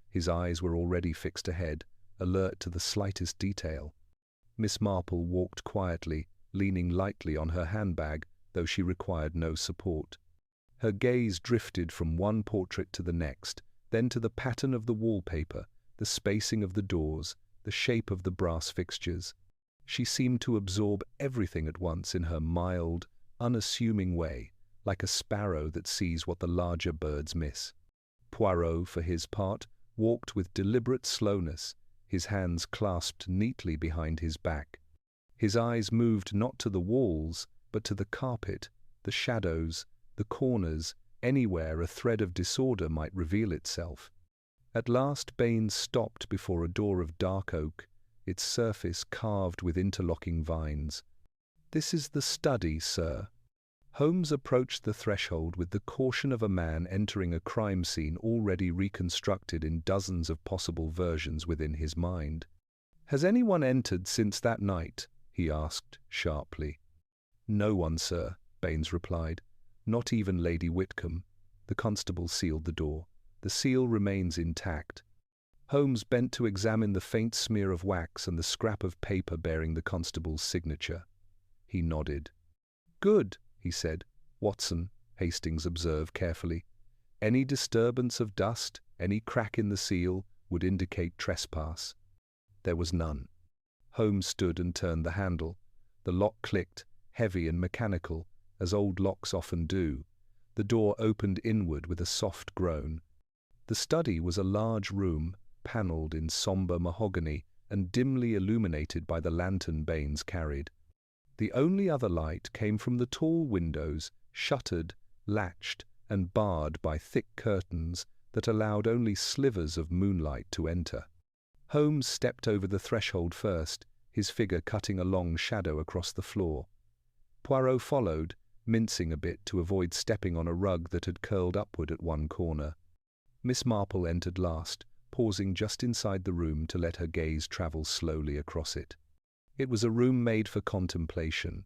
His eyes were already fixed ahead, alert to the slightest detail. Miss Marple walked quietly, leaning lightly on her handbag, though she required no support. Her gaze drifted from one portrait to the next, then to the pattern of the wallpaper, the spacing of the doors, the shape of the brass fixtures. She seemed to absorb everything at once in her mild, unassuming way, like a sparrow that sees what the larger birds miss. Poirot, for his part, walked with deliberate slowness, his hands clasped neatly behind his back. His eyes moved not to the walls, but to the carpet, the shadows, the corners, anywhere a thread of disorder might reveal itself. At last Baines stopped before a door of dark oak, its surface carved with interlocking vines. "This is the study, sir." Holmes approached the threshold with the caution of a man entering a crime scene already reconstructed in dozens of possible versions within his mind. "Has anyone entered since that night?" he asked sharply. "No one, sir," Baines replied. "Not even Lady Whitcomb." The constable sealed the door. "The seal remains intact." Holmes bent to examine the faint smear of wax and the scrap of paper bearing the constable's signature. He nodded. "Good," he said. "Watson," Hastings observed carefully. "Any disturbance of dust, any crack in the seal, would indicate trespass." There was none. Holmes stood and turned the handle. The lock clicked, heavy and mechanical, as old locks often do. The door opened inward with a soft groan. The study was a large room, panelled in sombre mahogany and dimly illuminated by the lantern Baines carried. The only other light came from the tall windows, shuttered, latched, and barred by thick curtains that allowed only slivers of moonlight to enter. Holmes stepped over the threshold first, his figure cutting a long shadow across the floor. Poirot followed, mincing a bit to avoid stepping on a rug that had curled upward at one corner. Miss Marple entered last, pausing just inside the room to let her gaze travel slowly across it. It was a room made for contemplation.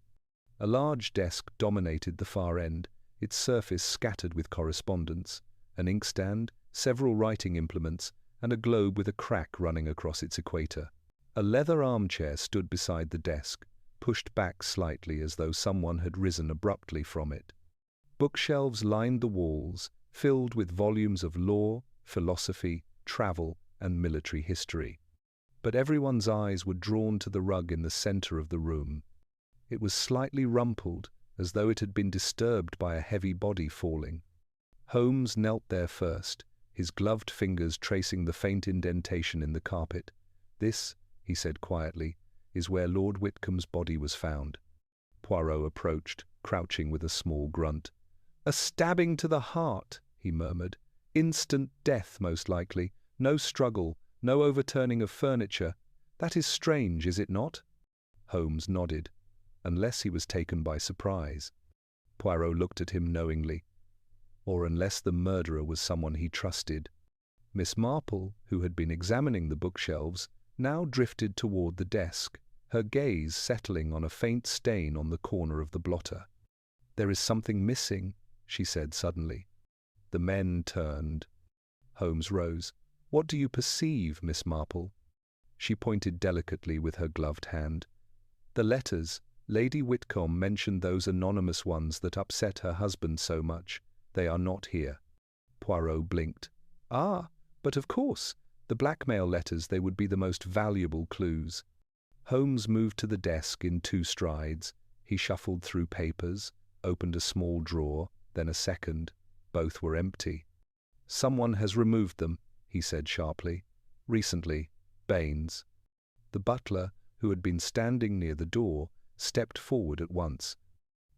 A large desk dominated the far end, its surface scattered with correspondence, an inkstand, several writing implements, and a globe with a crack running across its equator. A leather armchair stood beside the desk, pushed back slightly as though someone had risen abruptly from it. Bookshelves lined the walls, filled with volumes of law, philosophy, travel, and military history. But everyone's eyes were drawn to the rug in the center of the room. It was slightly rumpled, as though it had been disturbed by a heavy body falling. Holmes knelt there first, his gloved fingers tracing the faint indentation in the carpet. "This," he said quietly, "is where Lord Whitcomb's body was found." Poirot approached, crouching with a small grunt. "A stabbing to the heart," he murmured. "Instant death, most likely. No struggle, no overturning of furniture. That is strange, is it not?" Holmes nodded. "Unless he was taken by surprise." Poirot looked at him knowingly. "Or unless the murderer was someone he trusted." Miss Marple, who had been examining the bookshelves, now drifted toward the desk, her gaze settling on a faint stain on the corner of the blotter. "There is something missing," she said suddenly. The men turned. Holmes rose. "What do you perceive, Miss Marple?" She pointed delicately with her gloved hand. "The letters. Lady Whitcomb mentioned those anonymous ones that upset her husband so much. They are not here." Poirot blinked. "Ah, but of course. The blackmail letters, they would be the most valuable clues." Holmes moved to the desk in 2 strides. He shuffled through papers, opened a small drawer, then a second. Both were empty. "Someone has removed them," he said sharply. "Recently. Baines." The butler, who had been standing near the door, stepped forward at once.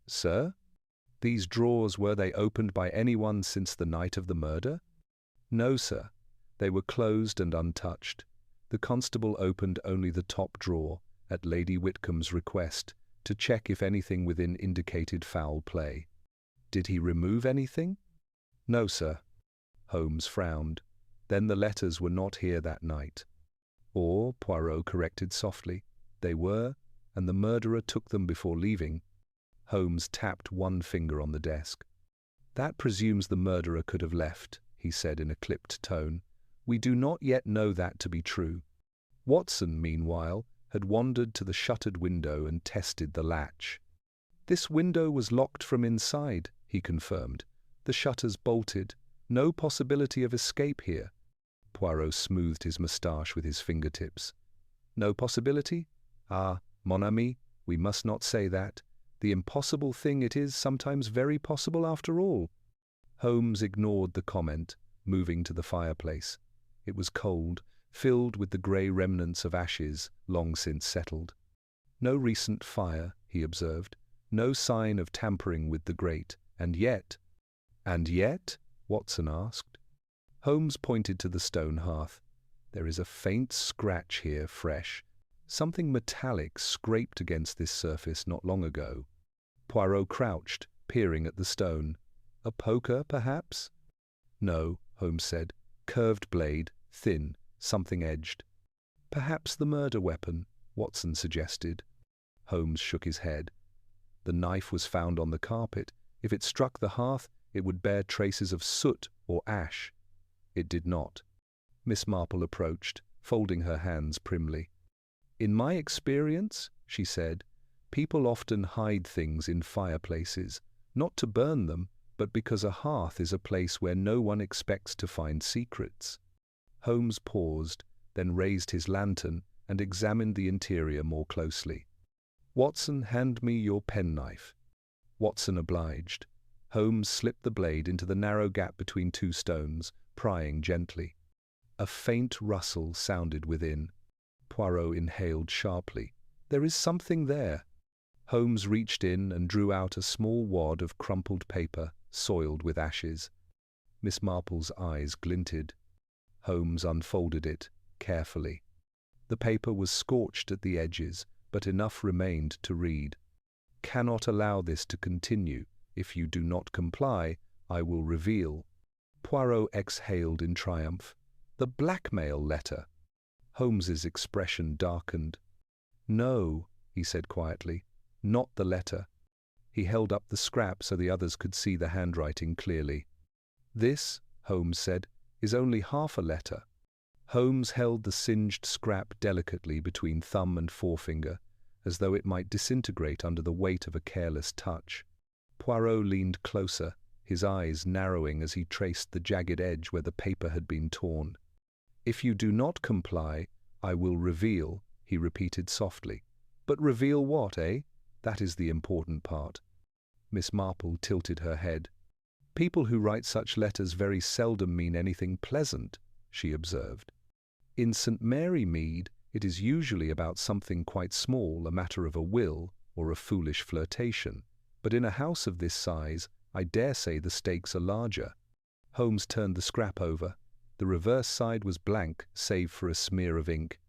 "Sir? These drawers, were they opened by anyone since the night of the murder?" "No, sir. They were closed and untouched. The constable opened only the top drawer, at Lady Whitcomb's request, to check if anything within indicated foul play." "Did he remove anything?" "No, sir." Holmes frowned. "Then the letters were not here that night." "Or," Poirot corrected softly, "they were, and the murderer took them before leaving." Holmes tapped one finger on the desk. "That presumes the murderer could have left," he said in a clipped tone. "We do not yet know that to be true." Watson, meanwhile, had wandered to the shuttered window and tested the latch. This window was locked from inside, he confirmed. The shutters bolted. No possibility of escape here. Poirot smoothed his moustache with his fingertips. No possibility? Ah, mon ami, we must not say that. The impossible thing it is sometimes very possible after all. Holmes ignored the comment, moving to the fireplace. It was cold, filled with the grey remnants of ashes long since settled. No recent fire, he observed. No sign of tampering with the grate. And yet, Watson asked. Holmes pointed to the stone hearth. There is a faint scratch here, fresh. Something metallic scraped against this surface not long ago. Poirot crouched, peering at the stone. A poker, perhaps? No, Holmes said. Curved blade, thin, something edged. Perhaps the murder weapon, Watson suggested. Holmes shook his head. The knife was found on the carpet. If it struck the hearth, it would bear traces of soot or ash. It did not. Miss Marple approached, folding her hands primly. In my experience, she said, people often hide things in fireplaces, not to burn them, but because a hearth is a place where no one expects to find secrets. Holmes paused, then raised his lantern and examined the interior more closely. Watson, hand me your penknife. Watson obliged. Holmes slipped the blade into the narrow gap between two stones, prying gently. A faint rustle sounded within. Poirot inhaled sharply. There is something there. Holmes reached in and drew out a small wad of crumpled paper, soiled with ashes. Miss Marple's eyes glinted. Holmes unfolded it, carefully. The paper was scorched at the edges, but enough remained to read. Cannot allow this to continue. If you do not comply, I will reveal. Poirot exhaled in triumph. The blackmail letter. Holmes's expression darkened. No, he said quietly, not the letter. He held up the scrap so the others could see the handwriting clearly. This, Holmes said, is only half a letter. Holmes held the singed scrap delicately between thumb and forefinger, as though it might disintegrate under the weight of a careless touch. Poirot leaned closer, his eyes narrowing as he traced the jagged edge where the paper had been torn. If you do not comply, I will reveal, he repeated softly. But reveal what, eh? That is the important part. Miss Marple tilted her head. People who write such letters very seldom mean anything pleasant, she observed. In St. Mary Mead, it is usually about something quite small, a matter of a will or a foolish flirtation. But in a house of this size, I dare say the stakes are larger. Holmes turned the scrap over. The reverse side was blank, save for a smear of ink.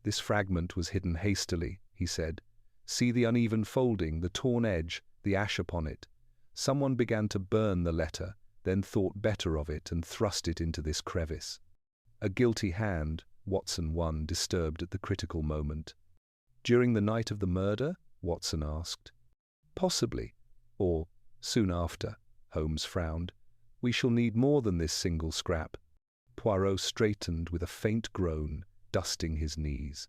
This fragment was hidden hastily, he said. See the uneven folding, the torn edge, the ash upon it. Someone began to burn the letter, then thought better of it and thrust it into this crevice. A guilty hand, Watson won, disturbed at the critical moment. During the night of the murder? Watson asked. Possibly. Or soon after, Holmes frowned. We shall need more than this single scrap. Poirot straightened with a faint groan, dusting his knees.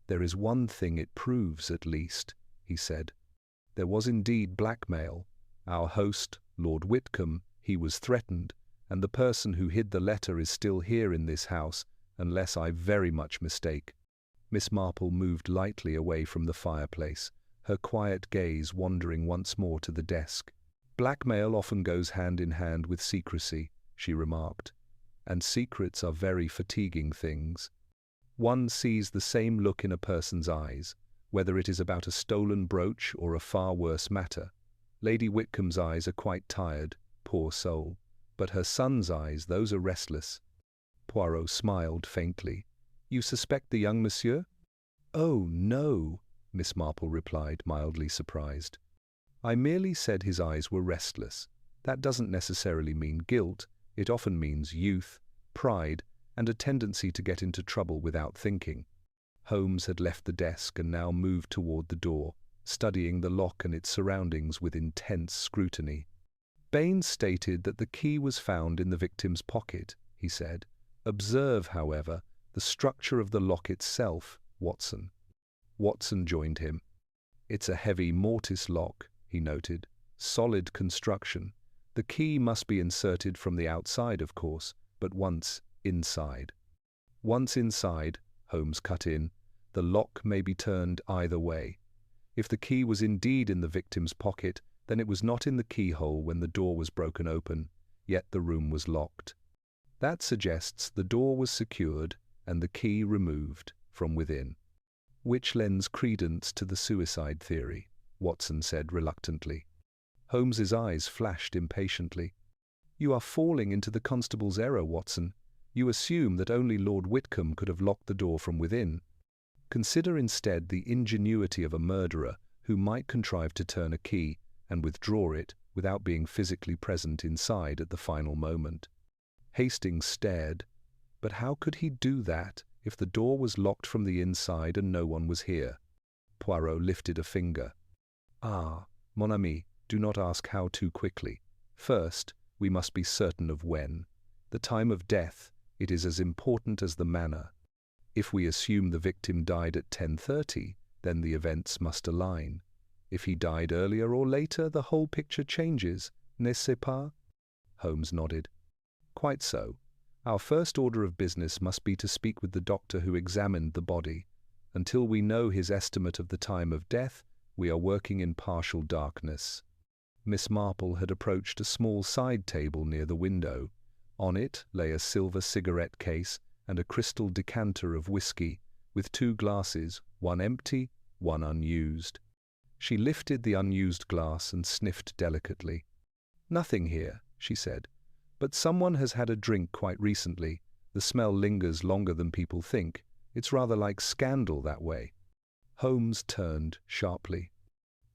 There is one thing it proves, at least, he said. There was indeed blackmail. Our host, Lord Whitcomb, he was threatened, and the person who hid the letter is still here in this house, unless I very much mistake. Miss Marple moved lightly away from the fireplace, her quiet gaze wandering once more to the desk. Blackmail often goes hand in hand with secrecy, she remarked, and secrets are very fatiguing things. One sees the same look in a person's eyes, whether it is about a stolen brooch or a far worse matter. Lady Whitcomb's eyes are quite tired, poor soul, but her son's eyes, those are restless. Poirot smiled faintly. You suspect the young monsieur? Oh, no, Miss Marple replied, mildly surprised. I merely said his eyes were restless. That doesn't necessarily mean guilt. It often means youth, pride, and a tendency to get into trouble without thinking. Holmes had left the desk and now moved toward the door, studying the lock and its surroundings with intense scrutiny. Baines stated that the key was found in the victim's pocket, he said. Observe, however, the structure of the lock itself, Watson. Watson joined him. It's a heavy mortise lock, he he noted. Solid construction. The key must be inserted from the outside, of course, but once inside. Once inside, Holmes cut in, the lock may be turned either way. If the key was indeed in the victim's pocket, then it was not in the keyhole when the door was broken open, yet the room was locked. That suggests the door was secured and the key removed from within. Which lends credence to the suicide theory, Watson said reluctantly. Holmes's eyes flashed impatiently. You are falling into the constable's error, Watson. You assume that only Lord Whitcomb could have locked the door from within. Consider instead the ingenuity of a murderer who might contrive to turn a key and withdraw it without being physically present inside at the final moment. Hastings stared. But how could he do that if the door was locked from the inside and no one was here? Poirot lifted a finger. Ah, mon ami, do not ask how too quickly. First, we must be certain of when. The time of death, it is as important as the manner. If we assume the victim died at 10:30, then the events must align. If he died earlier or later, the whole picture changes, n'est-ce pas? Holmes nodded. Quite so. Our first order of business must be to speak with the doctor who examined the body. Until we know his estimate of the time of death, we are working in partial darkness. Miss Marple had approached a small side table near the window. On it lay a silver cigarette case and a crystal decanter of whisky, with 2 glasses, one empty, one unused. She lifted the unused glass and sniffed delicately. Nothing here, she said. But someone has had a drink quite recently. The smell lingers longer than people think. It's rather like scandal that way. Holmes turned sharply.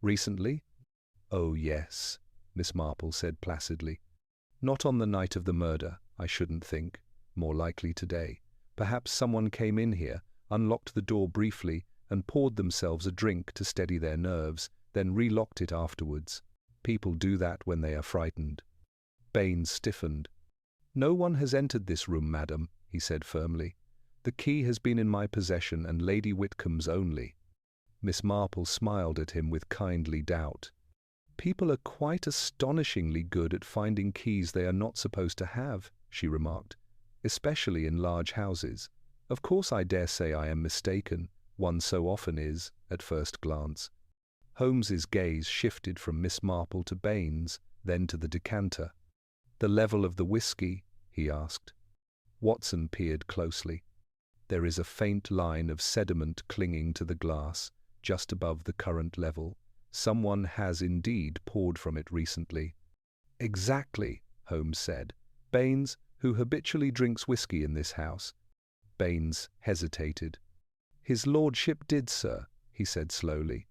Recently? Oh, yes, Miss Marple said placidly. Not on the night of the murder, I shouldn't think. More likely today. Perhaps someone came in here, unlocked the door briefly, and poured themselves a drink to steady their nerves, then relocked it afterwards. People do that when they are frightened. Baines stiffened. No one has entered this room, madam, he said firmly. The key has been in my possession and Lady Whitcomb's only. Miss Marple smiled at him with kindly doubt. People are quite astonishingly good at finding keys they are not supposed to have, she remarked, especially in large houses. Of course I dare say I am mistaken. One so often is, at first glance. Holmes's gaze shifted from Miss Marple to Baines, then to the decanter. The level of the whisky, he asked. Watson peered closely. There is a faint line of sediment clinging to the glass, just above the current level. Someone has indeed poured from it recently. Exactly, Holmes said. Baines, who habitually drinks whisky in this house. Baines hesitated. His lordship did, sir, he said slowly,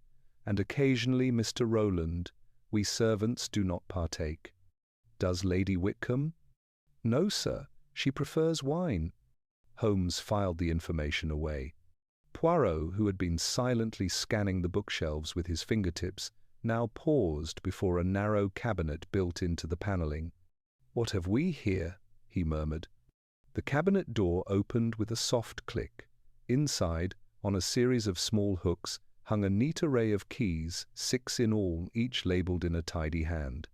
and occasionally Mr. Rowland. We servants do not partake. Does Lady Whitcomb? No, sir. She prefers wine. Holmes filed the information away. Poirot, who had been silently scanning the bookshelves with his fingertips, now paused before a narrow cabinet built into the panelling. What have we here? He murmured. The cabinet door opened with a soft click. Inside, on a series of small hooks, hung a neat array of keys, 6 in all, each labelled in a tidy hand.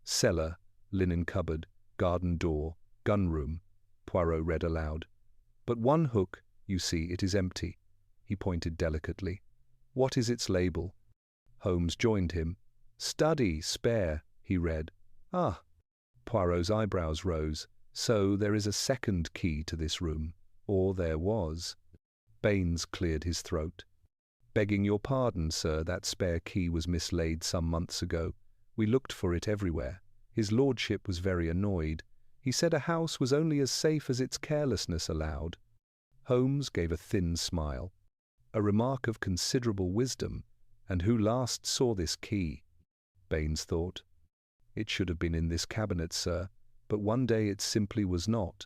Cellar, linen cupboard, garden door, gun room, Poirot read aloud. But one hook, you see, it is empty. He pointed delicately. What is its label? Holmes joined him. Study, spare, he read. Ah! Poirot's eyebrows rose. So there is a second key to this room. Or there was. Baines cleared his throat. Begging your pardon, sir, that spare key was mislaid some months ago. We looked for it everywhere. His lordship was very annoyed. He said a house was only as safe as its carelessness allowed. Holmes gave a thin smile. A remark of considerable wisdom. And who last saw this key? Baines thought. It should have been in this cabinet, sir, but one day it simply was not.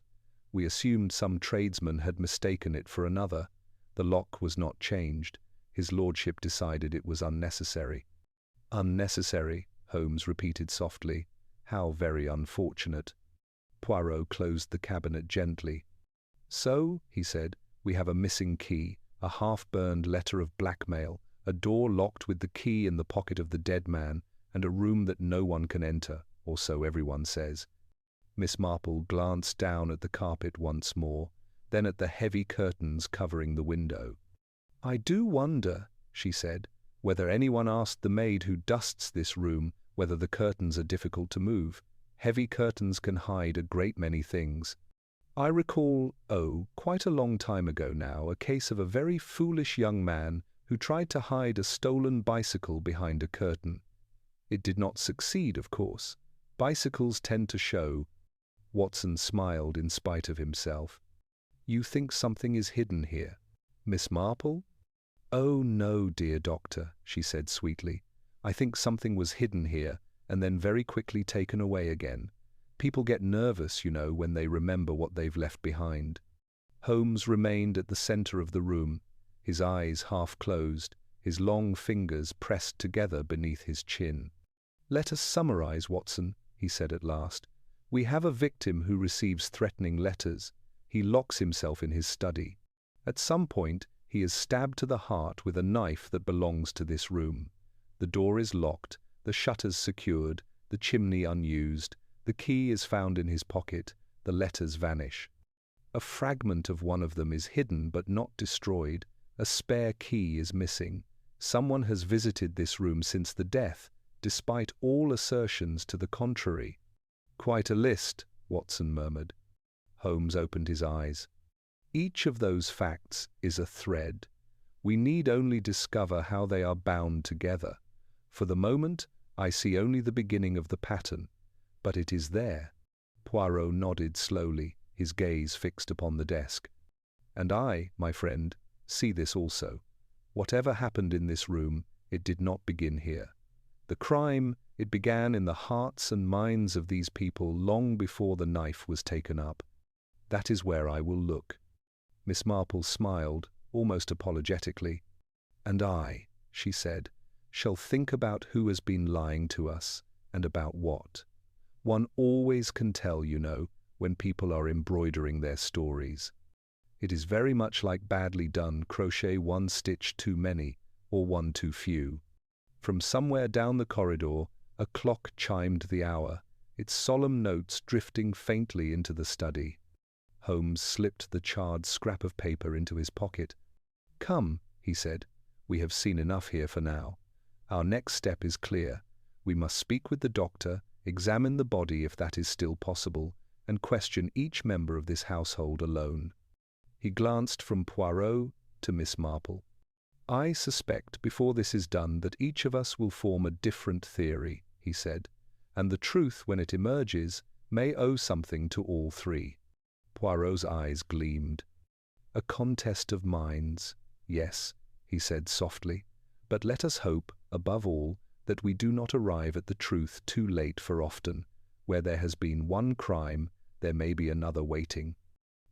We assumed some tradesman had mistaken it for another. The lock was not changed. His lordship decided it was unnecessary. Unnecessary, Holmes repeated softly. How very unfortunate. Poirot closed the cabinet gently. So, he said, we have a missing key, a half-burned letter of blackmail, a door locked with the key in the pocket of the dead man, and a room that no one can enter, or so everyone says. Miss Marple glanced down at the carpet once more, then at the heavy curtains covering the window. "I do wonder," she said, "whether anyone asked the maid who dusts this room whether the curtains are difficult to move. Heavy curtains can hide a great many things. I recall, quite a long time ago now, a case of a very foolish young man who tried to hide a stolen bicycle behind a curtain. It did not succeed, of course. Bicycles tend to show." Watson smiled in spite of himself. "You think something is hidden here, Miss Marple?" "Oh, no, dear doctor," she said sweetly. "I think something was hidden here and then very quickly taken away again. People get nervous, you know, when they remember what they've left behind." Holmes remained at the center of the room, his eyes half closed, his long fingers pressed together beneath his chin. "Let us summarize, Watson," he said at last. "We have a victim who receives threatening letters. He locks himself in his study. At some point, he is stabbed to the heart with a knife that belongs to this room. The door is locked, the shutters secured, the chimney unused. The key is found in his pocket. The letters vanish. A fragment of one of them is hidden but not destroyed. A spare key is missing. Someone has visited this room since the death, despite all assertions to the contrary." "Quite a list," Watson murmured. Holmes opened his eyes. "Each of those facts is a thread. We need only discover how they are bound together. For the moment, I see only the beginning of the pattern, but it is there." Poirot nodded slowly, his gaze fixed upon the desk. "And I, my friend, see this also. Whatever happened in this room, it did not begin here. The crime, it began in the hearts and minds of these people long before the knife was taken up. That is where I will look." Miss Marple smiled, almost apologetically. "And I," she said, "shall think about who has been lying to us, and about what. One always can tell, you know, when people are embroidering their stories. It is very much like badly done crochet, one stitch too many, or one too few." From somewhere down the corridor, a clock chimed the hour, its solemn notes drifting faintly into the study. Holmes slipped the charred scrap of paper into his pocket. "Come," he said, "we have seen enough here for now. Our next step is clear. We must speak with the doctor, examine the body if that is still possible, and question each member of this household alone." He glanced from Poirot to Miss Marple. "I suspect, before this is done, that each of us will form a different theory," he said, "and the truth, when it emerges, may owe something to all three." Poirot's eyes gleamed. "A contest of minds, yes," he said softly, "but let us hope, above all, that we do not arrive at the truth too late, for often, where there has been one crime, there may be another waiting."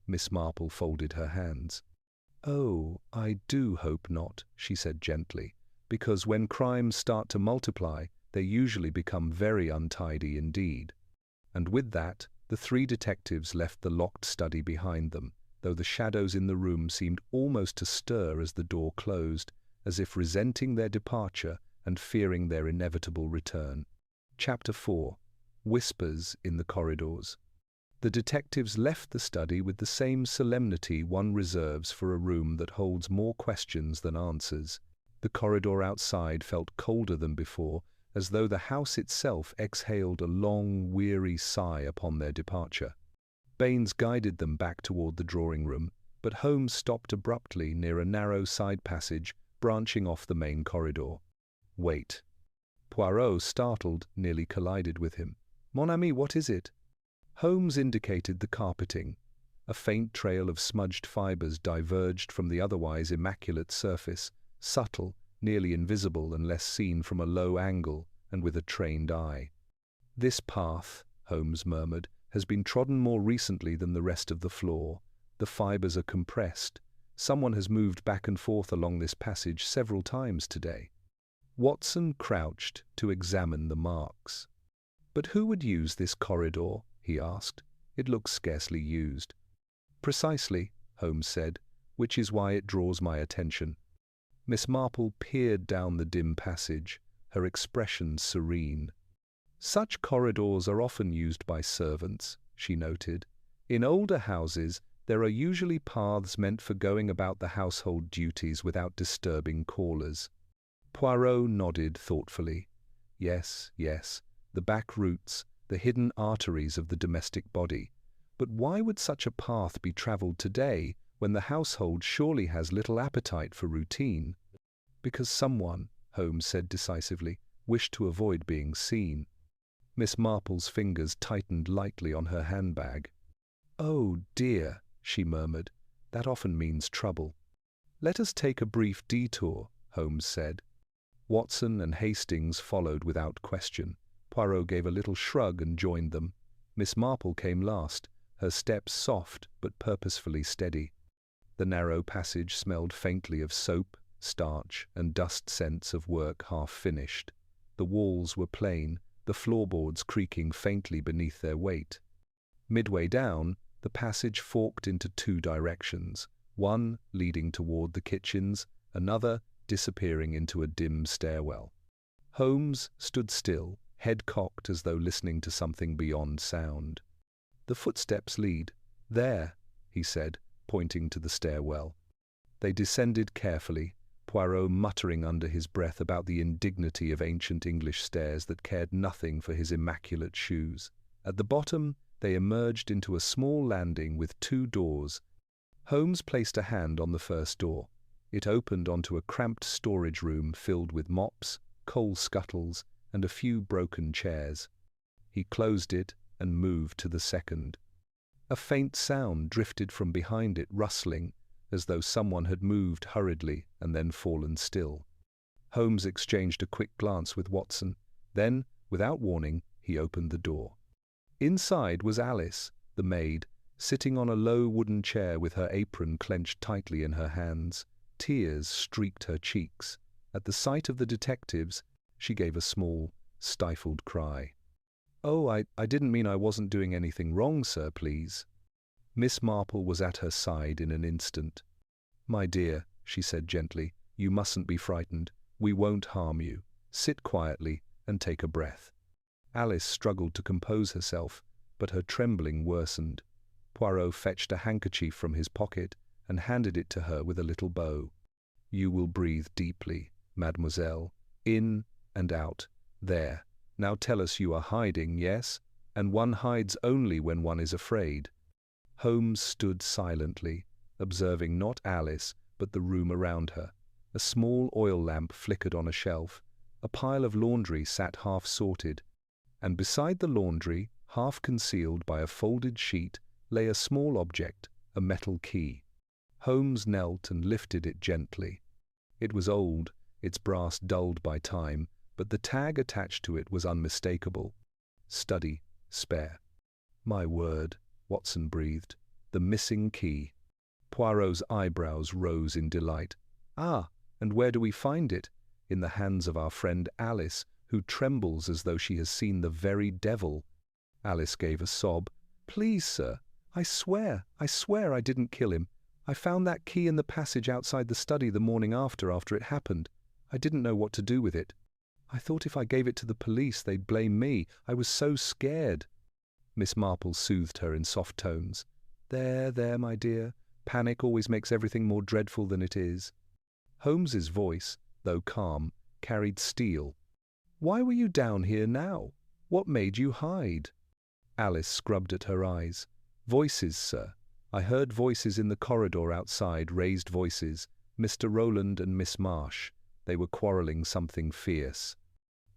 Miss Marple folded her hands. "Oh, I do hope not," she said gently, "because when crimes start to multiply, they usually become very untidy indeed." And with that, the three detectives left the locked study behind them, though the shadows in the room seemed almost to stir as the door closed, as if resenting their departure and fearing their inevitable return. Chapter 4. Whispers in the Corridors. The detectives left the study with the same solemnity one reserves for a room that holds more questions than answers. The corridor outside felt colder than before, as though the house itself exhaled a long, weary sigh upon their departure. Baines guided them back toward the drawing-room, but Holmes stopped abruptly near a narrow side passage branching off the main corridor. "Wait." Poirot, startled, nearly collided with him. "Mon ami, what is it?" Holmes indicated the carpeting. A faint trail of smudged fibers diverged from the otherwise immaculate surface, subtle, nearly invisible unless seen from a low angle and with a trained eye. "This path," Holmes murmured, "has been trodden more recently than the rest of the floor. The fibers are compressed. Someone has moved back and forth along this passage several times today." Watson crouched to examine the marks. "But who would use this corridor?" he asked. "It looks scarcely used." "Precisely," Holmes said, "which is why it draws my attention." Miss Marple peered down the dim passage, her expression serene. "Such corridors are often used by servants," she noted. "In older houses, there are usually paths meant for going about the household duties without disturbing callers." Poirot nodded thoughtfully. Yes, yes, the back routes, the hidden arteries of the domestic body. But why would such a path be travelled today, when the household surely has little appetite for routine? "Because someone," Holmes said decisively, "wished to avoid being seen." Miss Marple's fingers tightened lightly on her handbag. "Oh, dear," she murmured, "that often means trouble." "Let us take a brief detour," Holmes said. Watson and Hastings followed without question. Poirot gave a little shrug and joined them. Miss Marple came last, her steps soft but purposefully steady. The narrow passage smelled faintly of soap, starch, and dust scents of work half finished. The walls were plain, the floorboards creaking faintly beneath their weight. Midway down, the passage forked into two directions, one leading toward the kitchens, another disappearing into a dim stairwell. Holmes stood still, head cocked as though listening to something beyond sound. "The footsteps lead there," he said, pointing to the stairwell. They descended carefully, Poirot muttering under his breath about the indignity of ancient English stairs that cared nothing for his immaculate shoes. At the bottom, they emerged into a small landing with two doors. Holmes placed a hand on the first door. It opened onto a cramped storage room filled with mops, coal scuttles, and a few broken chairs. He closed it and moved to the second. A faint sound drifted from behind it, rustling, as though someone had moved hurriedly and then fallen still. Holmes exchanged a quick glance with Watson. Then, without warning, he opened the door. Inside was Alice, the maid, sitting on a low wooden chair with her apron clenched tightly in her hands. Tears streaked her cheeks. At the sight of the detectives, she gave a small, stifled cry. "Oh, I didn't mean I wasn't doing anything wrong, sir, please." Miss Marple was at her side in an instant. "My dear," she said gently, "you mustn't be frightened. We won't harm you. Sit quietly and take a breath." Alice struggled to compose herself, but her trembling worsened. Poirot fetched a handkerchief from his pocket and handed it to her with a little bow. "You will breathe deeply, mademoiselle, in and out. There. Now tell us, you are hiding, yes? And one hides only when one is afraid." Holmes stood silently, observing not Alice, but the room around her. A small oil lamp flickered on a shelf. A pile of laundry sat half-sorted, and beside the laundry, half concealed by a folded sheet, lay a small object, a metal key. Holmes knelt and lifted it gently. It was old, its brass dulled by time, but the tag attached to it was unmistakable. "Study, spare." "My word," Watson breathed. "The missing key." Poirot's eyebrows rose in delight. "Ah, and where do we find it?" "In the hands of our friend Alice, who trembles as though she has seen the very devil." Alice gave a sob. "Please, sir, I swear I didn't kill him. I found that key in the passage outside the study the morning after it happened. I didn't know what to do with it. I thought if I gave it to the police, they'd blame me. I was so scared." Miss Marple soothed her in soft tones. There, my dear. Panic always makes everything more dreadful than it is." Holmes's voice, though calm, carried steel. "Why were you down here now? What made you hide?" Alice scrubbed at her eyes. "Voices, sir. I heard voices in the corridor outside, raised voices. Mr. Rowland and Miss Marsh. They were quarrelling something fierce."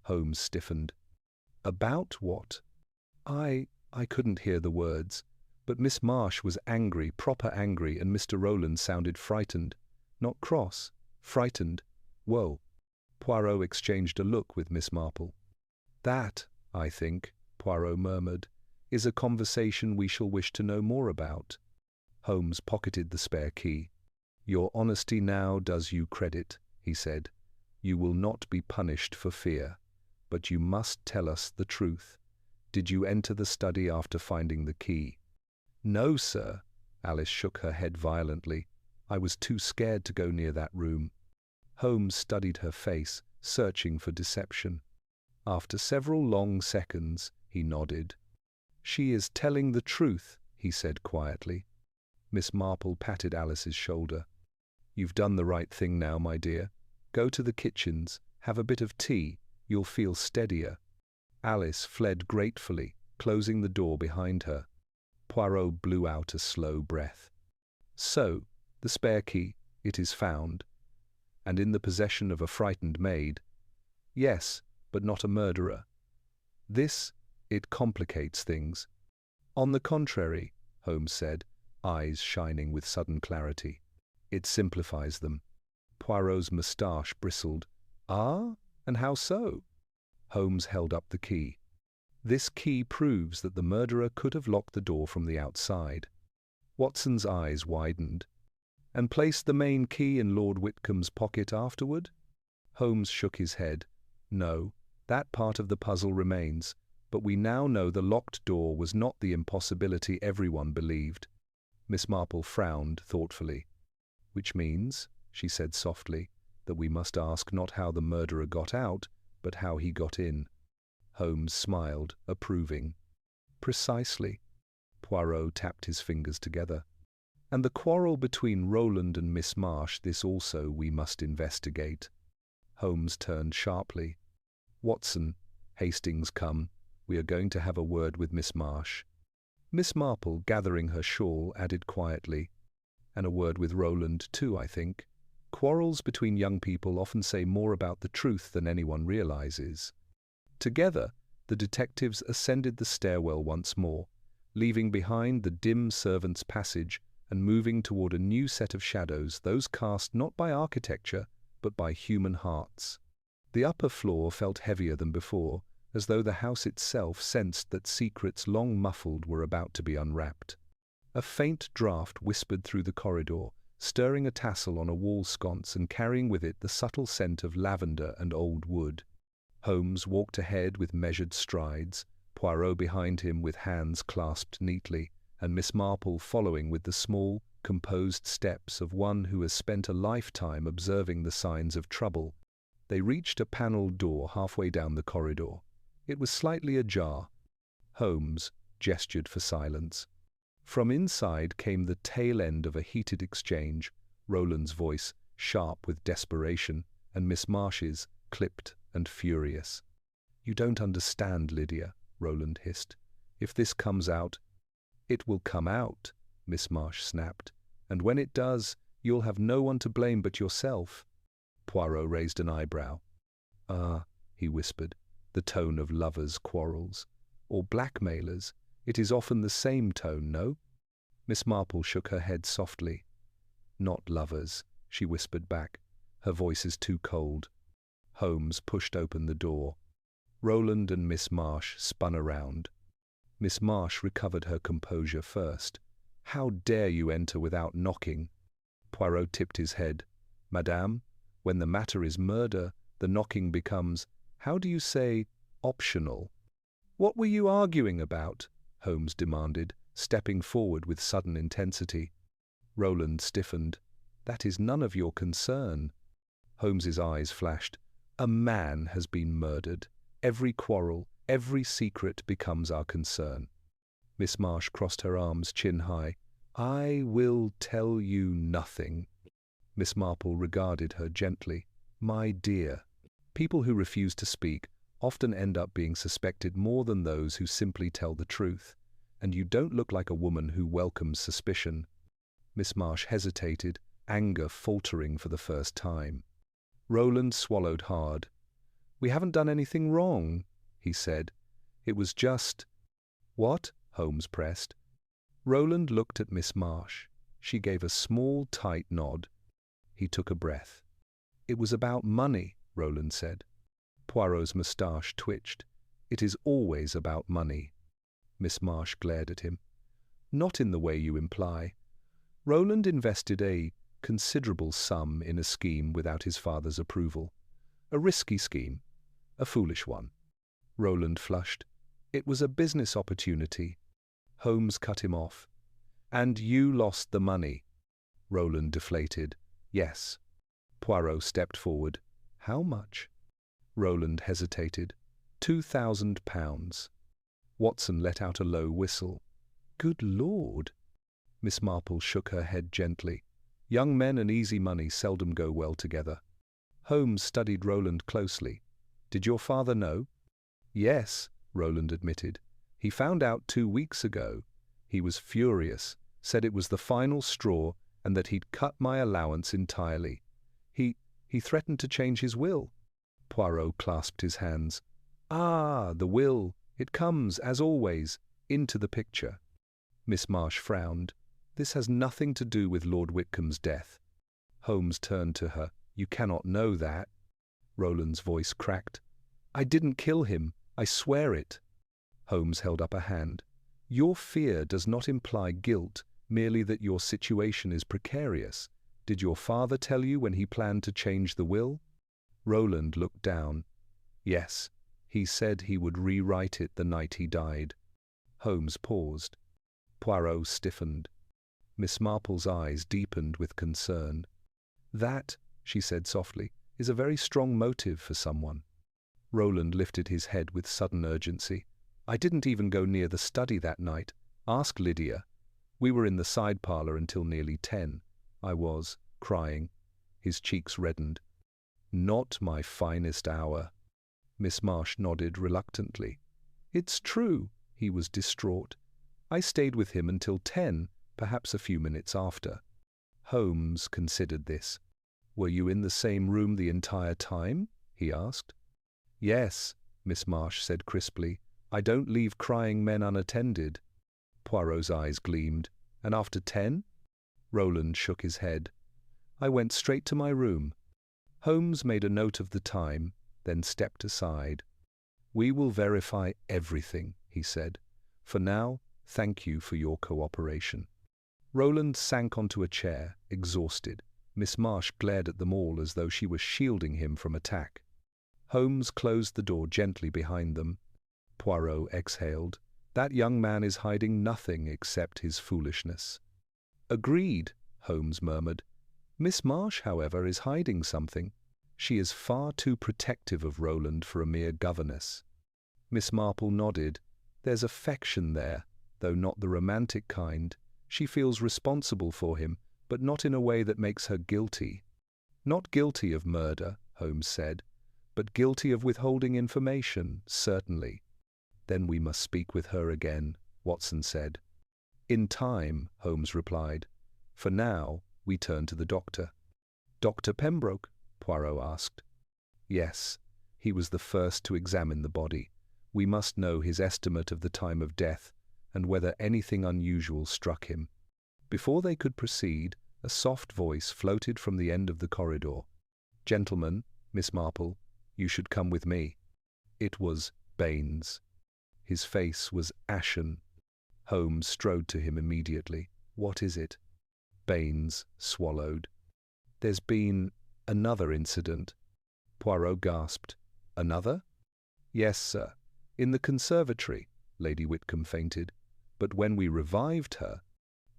Holmes stiffened. "About what?" I couldn't hear the words, but Miss Marsh was angry, proper angry, and Mr. Rowland sounded frightened. Not cross, frightened. Whoa. Poirot exchanged a look with Miss Marple. "That, I think," Poirot murmured, "is a conversation we shall wish to know more about." Holmes pocketed the spare key. "Your honesty now does you credit," he said. "You will not be punished for fear, but you must tell us the truth. Did you enter the study after finding the key?" "No, sir." Alice shook her head violently. "I was too scared to go near that room." Holmes studied her face, searching for deception. After several long seconds, he nodded. "She is telling the truth," he said quietly. Miss Marple patted Alice's shoulder. "You've done the right thing now, my dear. Go to the kitchens, have a bit of tea, you'll feel steadier." Alice fled gratefully, closing the door behind her. Poirot blew out a slow breath. "So, the spare key, it is found, and in the possession of a frightened maid." "Yes, but not a murderer." It complicates things." "On the contrary," Holmes said, eyes shining with sudden clarity. "It simplifies them." Poirot's moustache bristled. "Ah? And how so?" Holmes held up the key. "This key proves that the murderer could have locked the door from the outside." Watson's eyes widened. "And placed the main key in Lord Whitcomb's pocket afterward?" Holmes shook his head. "No, that part of the puzzle remains, but we now know the locked door was not the impossibility everyone believed." Miss Marple frowned thoughtfully. "Which means," she said softly, "that we must ask not how the murderer got out, but how he got in." Holmes smiled, approving. "Precisely." Poirot tapped his fingers together. "And the quarrel between Roland and Miss Marsh, this also we must investigate." Holmes turned sharply. "Watson, Hastings come. We are going to have a word with Miss Marsh." Miss Marple, gathering her shawl, added quietly, "And a word with Roland too, I think. Quarrels between young people often say more about the truth than anyone realizes." Together, the detectives ascended the stairwell once more, leaving behind the dim servants' passage and moving toward a new set of shadows, those cast not by architecture, but by human hearts. The upper floor felt heavier than before, as though the house itself sensed that secrets long muffled were about to be unwrapped. A faint draught whispered through the corridor, stirring a tassel on a wall sconce and carrying with it the subtle scent of lavender and old wood. Holmes walked ahead with measured strides, Poirot behind him with hands clasped neatly, and Miss Marple following with the small, composed steps of one who has spent a lifetime observing the signs of trouble. They reached a panelled door halfway down the corridor. It was slightly ajar. Holmes gestured for silence. From inside came the tail end of a heated exchange, Roland's voice sharp with desperation, and Miss Marsh's clipped and furious. "You don't understand, Lydia," Roland hissed. "If this comes out—" "It will come out," Miss Marsh snapped. "And when it does, you'll have no one to blame but yourself." Poirot raised an eyebrow. "Ah," he whispered, the tone of lovers' quarrels. "Or blackmailers. It is often the same tone, no?" Miss Marple shook her head softly. "Not lovers," she whispered back. "Her voice is too cold." Holmes pushed open the door. Roland and Miss Marsh spun around. Miss Marsh recovered her composure first. "How dare you enter without knocking?" Poirot tipped his head. "Madame, when the matter is murder, the knocking becomes, how do you say, optional." "What were you arguing about?" Holmes demanded, stepping forward with sudden intensity. Roland stiffened. "That is none of your concern." Holmes's eyes flashed. "A man has been murdered. Every quarrel, every secret becomes our concern." Miss Marsh crossed her arms chin high. "I will tell you nothing." Miss Marple regarded her gently. "My dear, people who refuse to speak often end up being suspected more than those who simply tell the truth, and you don't look like a woman who welcomes suspicion." Miss Marsh hesitated, anger faltering for the first time. Roland swallowed hard. "We haven't done anything wrong," he said. "It was just—" "What?" Holmes pressed. Roland looked at Miss Marsh. She gave a small, tight nod. He took a breath. "It was about money," Roland said. Poirot's moustache twitched. "It is always about money." Miss Marsh glared at him. "Not in the way you imply. Roland invested a considerable sum in a scheme without his father's approval. A risky scheme. A foolish one." Roland flushed. "It was a business opportunity." Holmes cut him off. "And you lost the money." Roland deflated. "Yes." Poirot stepped forward. "How much?" Roland hesitated. £2,000. Watson let out a low whistle. Good Lord! Miss Marple shook her head gently. Young men and easy money seldom go well together. Holmes studied Roland closely. Did your father know? Yes, Roland admitted. He found out 2 weeks ago. He was furious, said it was the final straw and that he'd cut my allowance entirely. He threatened to change his will. Poirot clasped his hands. Ah, the will. It comes, as always, into the picture. Miss Marsh frowned. This has nothing to do with Lord Whitcomb's death. Holmes turned to her. You cannot know that. Roland's voice cracked. I didn't kill him. I swear it. Holmes held up a hand. Your fear does not imply guilt, merely that your situation is precarious. Did your father tell you when he planned to change the will? Roland looked down. Yes, he said he would rewrite it the night he died. Holmes paused. Poirot stiffened. Miss Marple's eyes deepened with concern. That, she said softly, is a very strong motive for someone. Roland lifted his head with sudden urgency. I didn't even go near the study that night. Ask Lydia. We were in the side parlour until nearly 10. I was crying. His cheeks reddened. Not my finest hour. Miss Marsh nodded reluctantly. It's true. He was distraught. I stayed with him until 10, perhaps a few minutes after. Holmes considered this. Were you in the same room the entire time? He asked. Yes, Miss Marsh said crisply. I don't leave crying men unattended. Poirot's eyes gleamed. And after 10? Roland shook his head. I went straight to my room. Holmes made a note of the time, then stepped aside. We will verify everything, he said. For now, thank you for your cooperation. Roland sank onto a chair, exhausted. Miss Marsh glared at them all as though she was shielding him from attack. Holmes closed the door gently behind them. Poirot exhaled. That young man is hiding nothing except his foolishness. Agreed, Holmes murmured. Miss Marsh, however, is hiding something. She is far too protective of Roland for a mere governess. Miss Marple nodded. There's affection there, though not the romantic kind. She feels responsible for him, but not in a way that makes her guilty. Not guilty of murder, Holmes said, but guilty of withholding information, certainly. Then we must speak with her again, Watson said. In time, Holmes replied. For now, we turn to the doctor. Dr. Pembroke? Poirot asked. Yes, he was the first to examine the body. We must know his estimate of the time of death and whether anything unusual struck him. Before they could proceed, a soft voice floated from the end of the corridor. Gentlemen, Miss Marple, you should come with me. It was Baines. His face was ashen. Holmes strode to him immediately. What is it? Baines swallowed. There's been another incident. Poirot gasped. Another? Yes, sir. In the conservatory, Lady Whitcomb fainted. But when we revived her,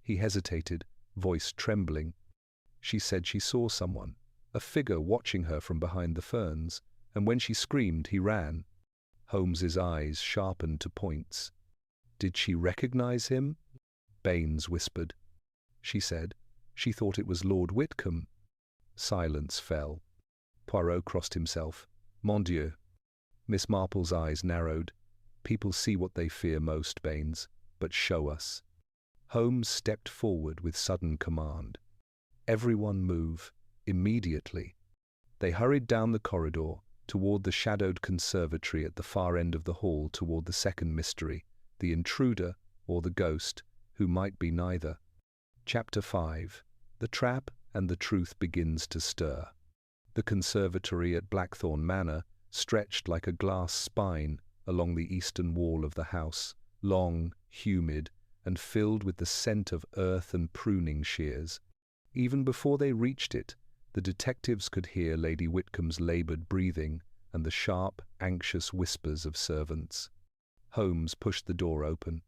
he hesitated, voice trembling. She said she saw someone, a figure watching her from behind the ferns, and when she screamed, he ran. Holmes's eyes sharpened to points. Did she recognize him? Baines whispered. She said she thought it was Lord Whitcomb. Silence fell. Poirot crossed himself. Mon Dieu. Miss Marple's eyes narrowed. People see what they fear most, Baines, but show us. Holmes stepped forward with sudden command. Everyone move, immediately. They hurried down the corridor, toward the shadowed conservatory at the far end of the hall toward the second mystery, the intruder or the ghost, who might be neither. Chapter 5. The trap and the truth begins to stir. The conservatory at Blackthorn Manor stretched like a glass spine along the eastern wall of the house, long, humid, and filled with the scent of earth and pruning shears. Even before they reached it, the detectives could hear Lady Whitcomb's laboured breathing and the sharp, anxious whispers of servants. Holmes pushed the door open.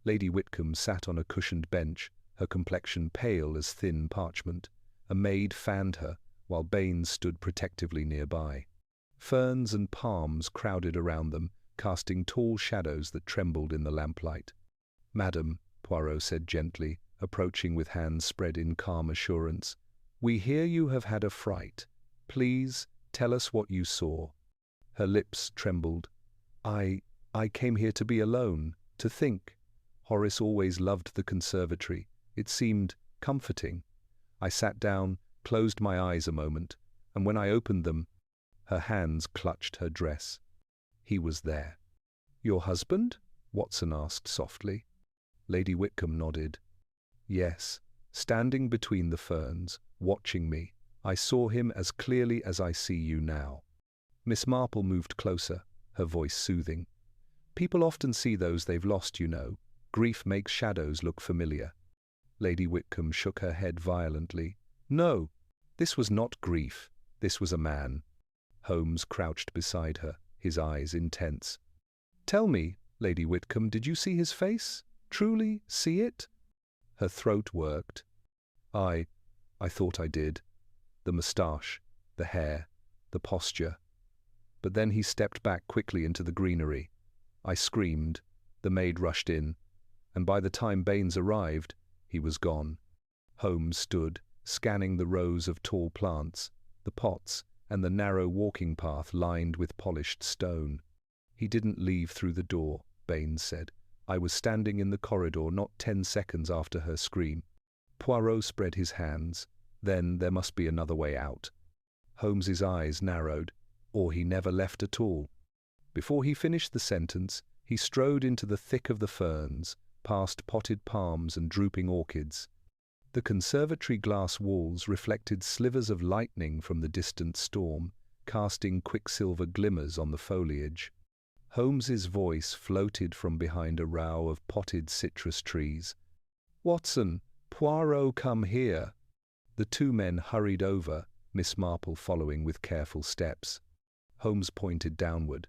Lady Whitcomb sat on a cushioned bench, her complexion pale as thin parchment. A maid fanned her, while Baines stood protectively nearby. Ferns and palms crowded around them, casting tall shadows that trembled in the lamplight. "Madam," Poirot said gently, approaching with hands spread in calm assurance, "we hear you have had a fright. Please, tell us what you saw." Her lips trembled. I came here to be alone, to think. Horace always loved the conservatory. It seemed comforting. I sat down, closed my eyes a moment, and when I opened them, her hands clutched her dress. He was there. "Your husband?" Watson asked softly. Lady Whitcomb nodded. "Yes, standing between the ferns, watching me. I saw him as clearly as I see you now." Miss Marple moved closer, her voice soothing. "People often see those they've lost, you know. Grief makes shadows look familiar." Lady Whitcomb shook her head violently. "No, this was not grief. This was a man." Holmes crouched beside her, his eyes intense. "Tell me, Lady Whitcomb, did you see his face? Truly see it?" Her throat worked. I thought I did. The moustache, the hair, the posture. But then he stepped back quickly into the greenery. I screamed. The maid rushed in, and by the time Baines arrived, he was gone. Holmes stood, scanning the rows of tall plants, the pots, and the narrow walking path lined with polished stone. "He didn't leave through the door," Baines said. "I was standing in the corridor not 10 seconds after her scream." Poirot spread his hands. "Then there must be another way out." Holmes's eyes narrowed. "Or he never left at all." Before he finished the sentence, he strode into the thick of the ferns, past potted palms and drooping orchids. The conservatory glass walls reflected slivers of lightning from the distant storm, casting quicksilver glimmers on the foliage. Holmes's voice floated from behind a row of potted citrus trees. "Watson, Poirot, come here." The two men hurried over, Miss Marple following with careful steps. Holmes pointed downward.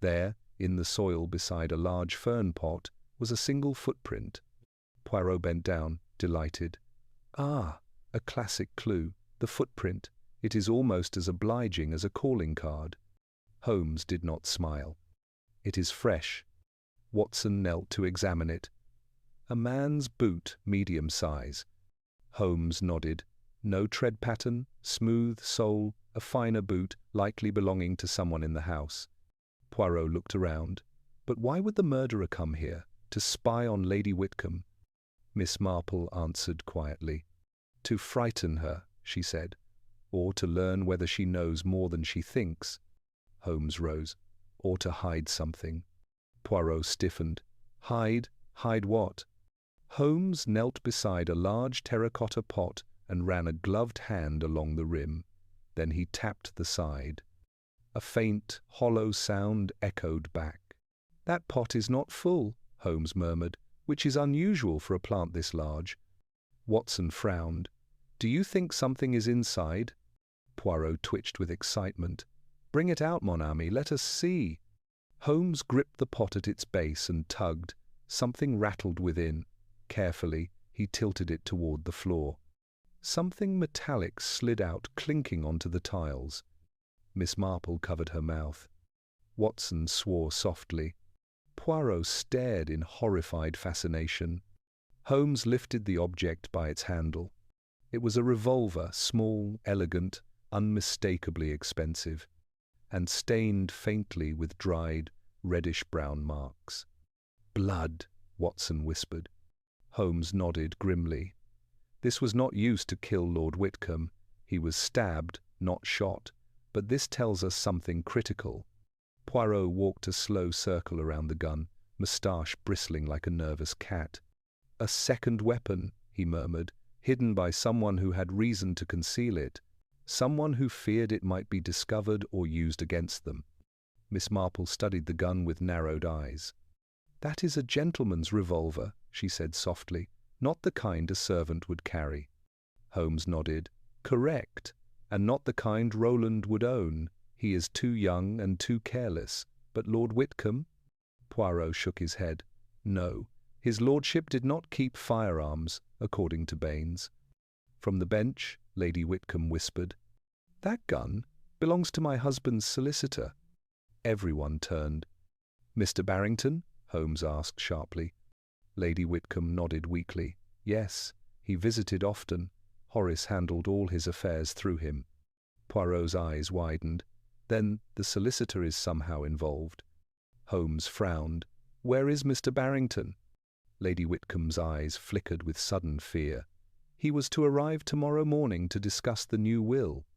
There, in the soil beside a large fern pot, was a single footprint. Poirot bent down, delighted. "Ah, a classic clue. The footprint. It is almost as obliging as a calling card." Holmes did not smile. "It is fresh." Watson knelt to examine it. "A man's boot, medium size." Holmes nodded. "No tread pattern, smooth sole, a finer boot, likely belonging to someone in the house." Poirot looked around. "But why would the murderer come here? To spy on Lady Whitcomb?" Miss Marple answered quietly. "To frighten her," she said, "or to learn whether she knows more than she thinks." Holmes rose. "Or to hide something." Poirot stiffened. "Hide? Hide what?" Holmes knelt beside a large terracotta pot and ran a gloved hand along the rim. Then he tapped the side. A faint, hollow sound echoed back. "That pot is not full," Holmes murmured, "which is unusual for a plant this large." Watson frowned. "Do you think something is inside?" Poirot twitched with excitement. "Bring it out, mon ami, let us see." Holmes gripped the pot at its base and tugged. Something rattled within. Carefully, he tilted it toward the floor. Something metallic slid out, clinking onto the tiles. Miss Marple covered her mouth. Watson swore softly. Poirot stared in horrified fascination. Holmes lifted the object by its handle. It was a revolver, small, elegant, unmistakably expensive, and stained faintly with dried, reddish-brown marks. "Blood," Watson whispered. Holmes nodded grimly. "This was not used to kill Lord Whitcomb. He was stabbed, not shot. But this tells us something critical." Poirot walked a slow circle around the gun, moustache bristling like a nervous cat. "A second weapon," he murmured, "hidden by someone who had reason to conceal it. Someone who feared it might be discovered or used against them." Miss Marple studied the gun with narrowed eyes. "That is a gentleman's revolver," she said softly, "not the kind a servant would carry." Holmes nodded. "Correct. And not the kind Roland would own. He is too young and too careless. But Lord Whitcomb?" Poirot shook his head. "No, his lordship did not keep firearms, according to Baines." From the bench, Lady Whitcomb whispered, "That gun? Belongs to my husband's solicitor." Everyone turned. "Mr. Barrington?" Holmes asked sharply. Lady Whitcomb nodded weakly. "Yes, he visited often. Horace handled all his affairs through him." Poirot's eyes widened. "Then the solicitor is somehow involved." Holmes frowned. "Where is Mr. Barrington?" Lady Whitcomb's eyes flickered with sudden fear. "He was to arrive tomorrow morning to discuss the new will."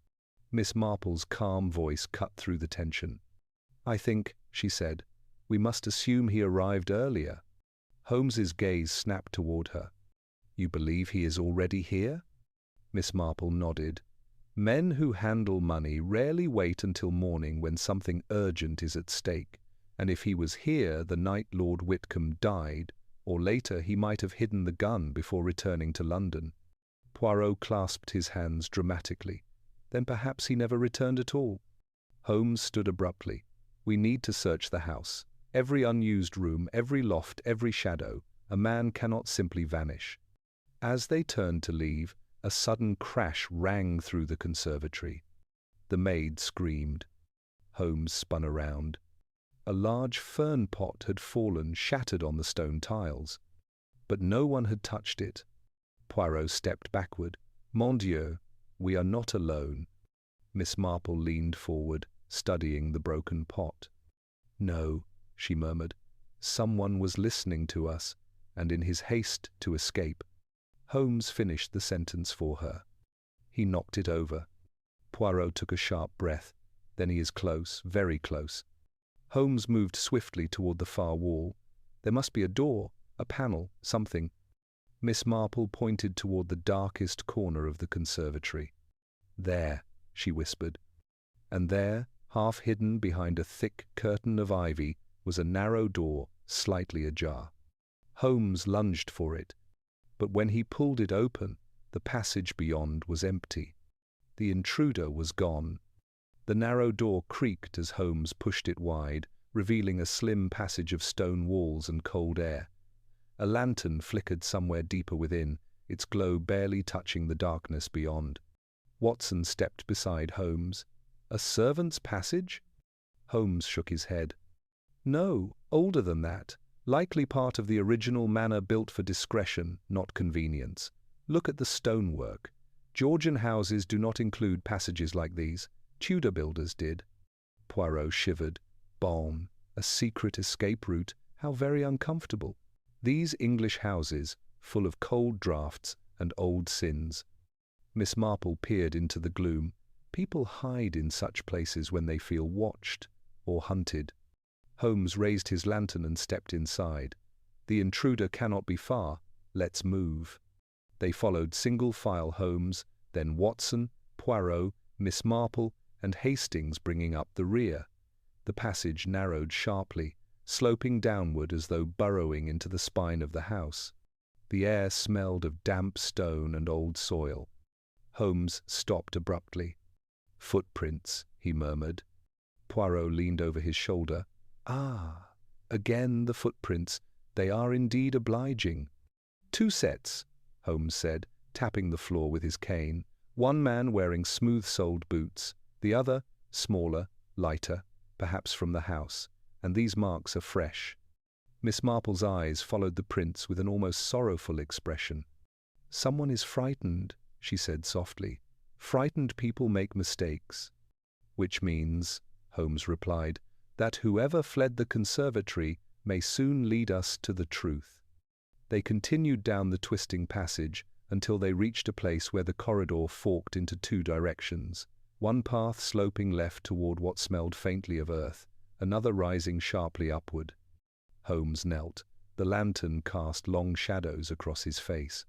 Miss Marple's calm voice cut through the tension. "I think," she said, "we must assume he arrived earlier." Holmes's gaze snapped toward her. "You believe he is already here?" Miss Marple nodded. "Men who handle money rarely wait until morning when something urgent is at stake, and if he was here the night Lord Whitcomb died, or later he might have hidden the gun before returning to London." Poirot clasped his hands dramatically. "Then perhaps he never returned at all." Holmes stood abruptly. "We need to search the house. Every unused room, every loft, every shadow. A man cannot simply vanish." As they turned to leave, a sudden crash rang through the conservatory. The maid screamed. Holmes spun around. A large fern pot had fallen, shattered on the stone tiles. But no one had touched it. Poirot stepped backward. "Mon Dieu, we are not alone." Miss Marple leaned forward, studying the broken pot. "No," she murmured. "Someone was listening to us, and in his haste to escape." Holmes finished the sentence for her. He knocked it over. Poirot took a sharp breath. "Then he is close, very close." Holmes moved swiftly toward the far wall. "There must be a door, a panel, something." Miss Marple pointed toward the darkest corner of the conservatory. "There," she whispered. And there, half hidden behind a thick curtain of ivy, was a narrow door, slightly ajar. Holmes lunged for it, but when he pulled it open, the passage beyond was empty. The intruder was gone. The narrow door creaked as Holmes pushed it wide, revealing a slim passage of stone walls and cold air. A lantern flickered somewhere deeper within, its glow barely touching the darkness beyond. Watson stepped beside Holmes. "A servant's passage?" Holmes shook his head. "No, older than that. Likely part of the original manor built for discretion, not convenience. Look at the stonework. Georgian houses do not include passages like these. Tudor builders did." Poirot shivered. "Balm, a secret escape route. How very uncomfortable. These English houses, full of cold draughts and old sins." Miss Marple peered into the gloom. "People hide in such places when they feel watched or hunted." Holmes raised his lantern and stepped inside. "The intruder cannot be far. Let's move." They followed single file Holmes, then Watson, Poirot, Miss Marple, and Hastings bringing up the rear. The passage narrowed sharply, sloping downward as though burrowing into the spine of the house. The air smelled of damp stone and old soil. Holmes stopped abruptly. "Footprints," he murmured. Poirot leaned over his shoulder. "Ah, again the footprints. They are indeed obliging." "Two sets," Holmes said, tapping the floor with his cane. "One man wearing smooth-soled boots, the other, smaller, lighter, perhaps from the house, and these marks are fresh." Miss Marple's eyes followed the prints with an almost sorrowful expression. "Someone is frightened," she said softly. "Frightened people make mistakes." "Which means," Holmes replied, "that whoever fled the conservatory may soon lead us to the truth." They continued down the twisting passage until they reached a place where the corridor forked into two directions, one path sloping left toward what smelled faintly of earth, another rising sharply upward. Holmes knelt. The lantern cast long shadows across his face.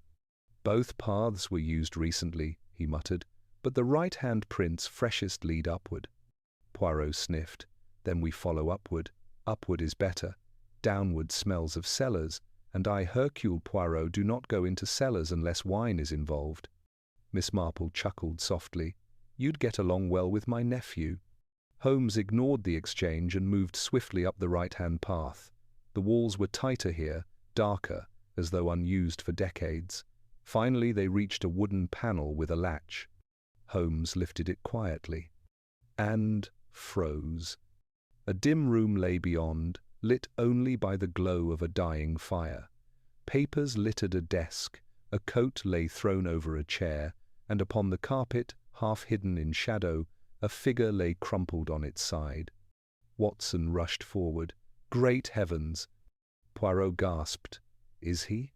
"Both paths were used recently," he muttered, "but the right-hand prints freshest lead upward." Poirot sniffed. "Then we follow upward. Upward is better. Downward smells of cellars, and I, Hercule Poirot, do not go into cellars unless wine is involved." Miss Marple chuckled softly. "You'd get along well with my nephew." Holmes ignored the exchange and moved swiftly up the right-hand path. The walls were tighter here, darker, as though unused for decades. Finally they reached a wooden panel with a latch. Holmes lifted it quietly. and froze. A dim room lay beyond, lit only by the glow of a dying fire. Papers littered a desk, a coat lay thrown over a chair, and upon the carpet, half hidden in shadow, a figure lay crumpled on its side. Watson rushed forward. Great heavens! Poirot gasped. Is he?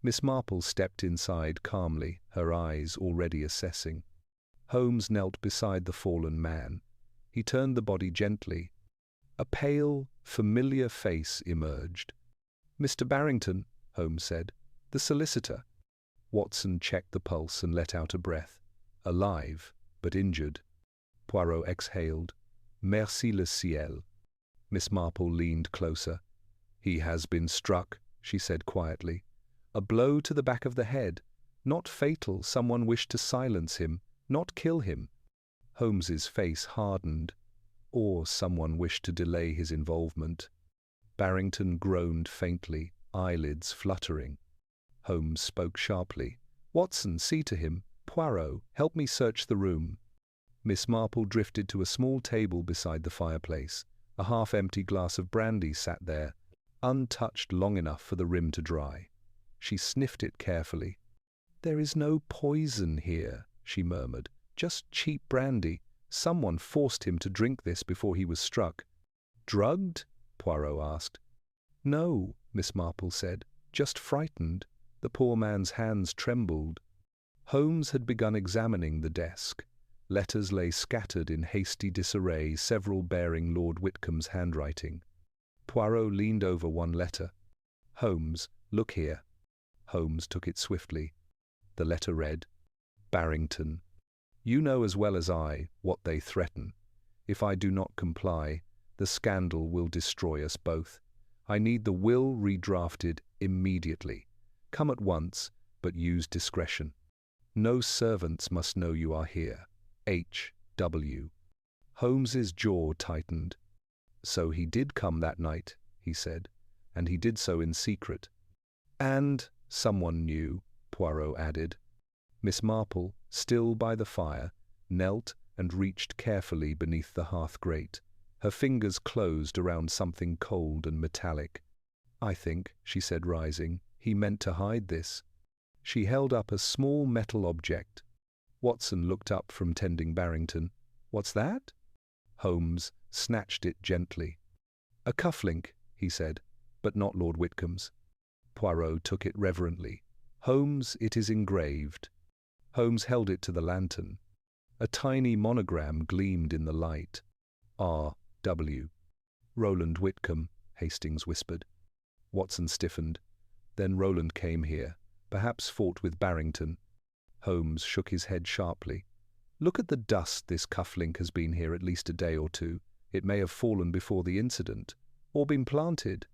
Miss Marple stepped inside calmly, her eyes already assessing. Holmes knelt beside the fallen man. He turned the body gently. A pale, familiar face emerged. "Mr. Barrington," Holmes said. "The solicitor." Watson checked the pulse and let out a breath. Alive, but injured. Poirot exhaled. "Merci le ciel." Miss Marple leaned closer. "He has been struck," she said quietly. "A blow to the back of the head. Not fatal, someone wished to silence him, not kill him." Holmes's face hardened. Or someone wished to delay his involvement. Barrington groaned faintly, eyelids fluttering. Holmes spoke sharply. "Watson, see to him. Poirot, help me search the room." Miss Marple drifted to a small table beside the fireplace. A half-empty glass of brandy sat there, untouched long enough for the rim to dry. She sniffed it carefully. "There is no poison here," she murmured. "Just cheap brandy. Someone forced him to drink this before he was struck." "Drugged?" Poirot asked. "No," Miss Marple said. "Just frightened." The poor man's hands trembled. Holmes had begun examining the desk. Letters lay scattered in hasty disarray, several bearing Lord Whitcomb's handwriting. Poirot leaned over one letter. "Holmes, look here." Holmes took it swiftly. The letter read, "Barrington, you know as well as I what they threaten. If I do not comply, the scandal will destroy us both. I need the will redrafted immediately. Come at once, but use discretion. No servants must know you are here. H.W." Holmes's jaw tightened. "So he did come that night," he said, "and he did so in secret." "And someone knew," Poirot added. Miss Marple, still by the fire, knelt and reached carefully beneath the hearth grate. Her fingers closed around something cold and metallic. "I think," she said, rising, "he meant to hide this." She held up a small metal object. Watson looked up from tending Barrington. "What's that?" Holmes snatched it gently. "A cufflink," he said, "but not Lord Whitcomb's." Poirot took it reverently. "Holmes, it is engraved." Holmes held it to the lantern. A tiny monogram gleamed in the light. R.W. "Roland Whitcomb," Hastings whispered. Watson stiffened. "Then Roland came here, perhaps fought with Barrington." Holmes shook his head sharply. "Look at the dust. This cufflink has been here at least a day or two. It may have fallen before the incident, or been planted."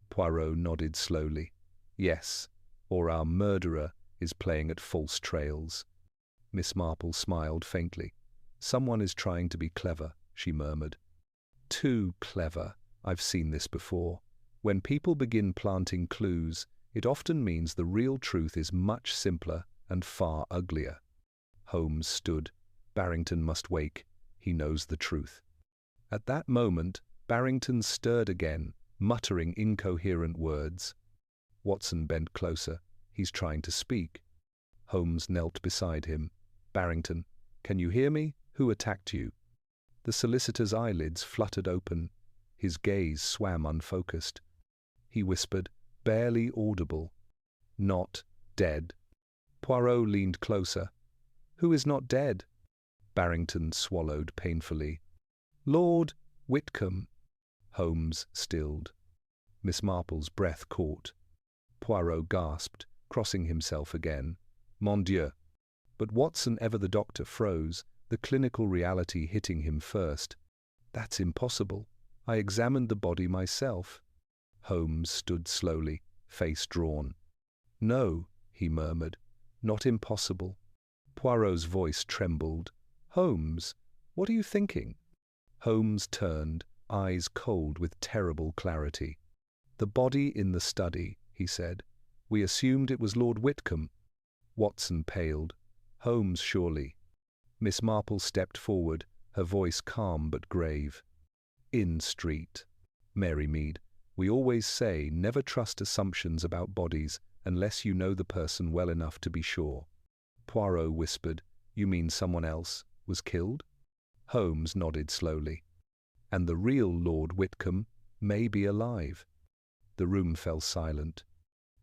Poirot nodded slowly. "Yes, or our murderer is playing at false trails." Miss Marple smiled faintly. "Someone is trying to be clever," she murmured. "Too clever. I've seen this before. When people begin planting clues, it often means the real truth is much simpler and far uglier." Holmes stood. "Barrington must wake. He knows the truth." At that moment, Barrington stirred again, muttering incoherent words. Watson bent closer. "He's trying to speak." Holmes knelt beside him. "Barrington, can you hear me? Who attacked you?" The solicitor's eyelids fluttered open. His gaze swam unfocused. He whispered, barely audible, "Not dead." Poirot leaned closer. "Who is not dead?" Barrington swallowed painfully. "Lord Whitcomb." Holmes stilled. Miss Marple's breath caught. Poirot gasped, crossing himself again. "Mon Dieu!" But Watson, ever the doctor, froze, the clinical reality hitting him first. "That's impossible. I examined the body myself." Holmes stood slowly, face drawn. "No," he murmured, "not impossible." Poirot's voice trembled. "Holmes, what are you thinking?" Holmes turned, eyes cold with terrible clarity. "The body in the study," he said. "We assumed it was Lord Whitcomb." Watson paled. "Holmes, surely." Miss Marple stepped forward, her voice calm but grave. "Inn Street. Mary Mead, we always say never trust assumptions about bodies unless you know the person well enough to be sure." Poirot whispered, "You mean someone else was killed?" Holmes nodded slowly. "And the real Lord Whitcomb may be alive." The room fell silent,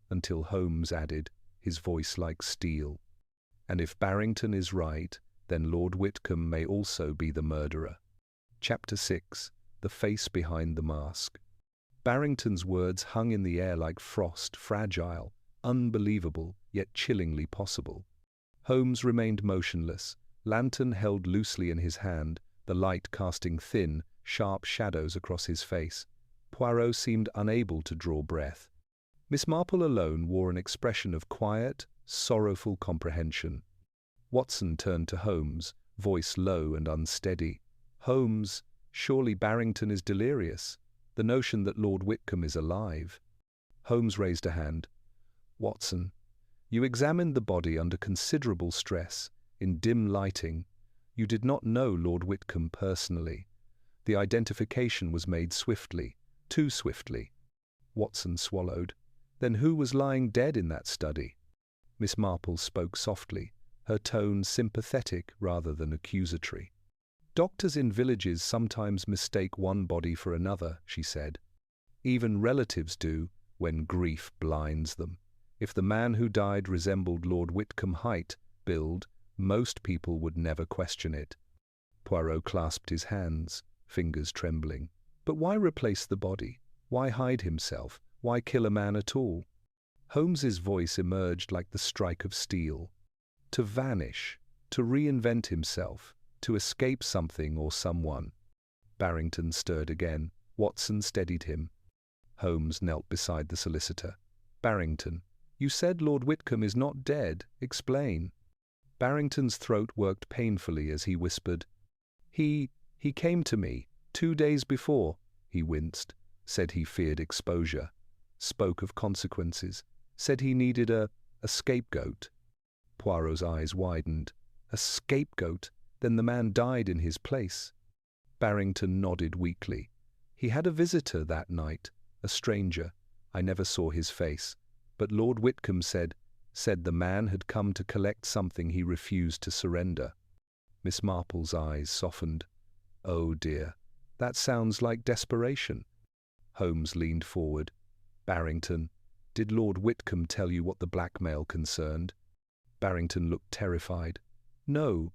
until Holmes added, his voice like steel, "And if Barrington is right, then Lord Whitcomb may also be the murderer." Chapter 6. The Face Behind the Mask. Barrington's words hung in the air like frost, fragile, unbelievable, yet chillingly possible. Holmes remained motionless, lantern held loosely in his hand, the light casting thin, sharp shadows across his face. Poirot seemed unable to draw breath. Miss Marple alone wore an expression of quiet, sorrowful comprehension. Watson turned to Holmes, voice low and unsteady. "Holmes, surely Barrington is delirious. The notion that Lord Whitcomb is alive." Holmes raised a hand. "Watson, you examined the body under considerable stress, in dim lighting. You did not know Lord Whitcomb personally. The identification was made swiftly, too swiftly." Watson swallowed. "Then who was lying dead in that study?" Miss Marple spoke softly, her tone sympathetic rather than accusatory. "Doctors in villages sometimes mistake one body for another," she said. "Even relatives do, when grief blinds them. If the man who died resembled Lord Whitcomb height, build, most people would never question it." Poirot clasped his hands, fingers trembling. "But why replace the body? Why hide himself? Why kill a man at all?" Holmes's voice emerged like the strike of steel. "To vanish, to reinvent himself, to escape something or someone." Barrington stirred again. Watson steadied him. Holmes knelt beside the solicitor. "Barrington, you said Lord Whitcomb is not dead. Explain." Barrington's throat worked painfully as he whispered. He came to me 2 days before." He winced, said he feared exposure, spoke of consequences, said he needed a scapegoat. Poirot's eyes widened. "A scapegoat? Then the man died in his place." Barrington nodded weakly. "He had a visitor that night, a stranger. I never saw his face. But Lord Whitcomb said the man had come to collect something he refused to surrender." Miss Marple's eyes softened. "Oh dear, that sounds like desperation." Holmes leaned forward. "Barrington, did Lord Whitcomb tell you what the blackmail concerned?" Barrington looked terrified. No,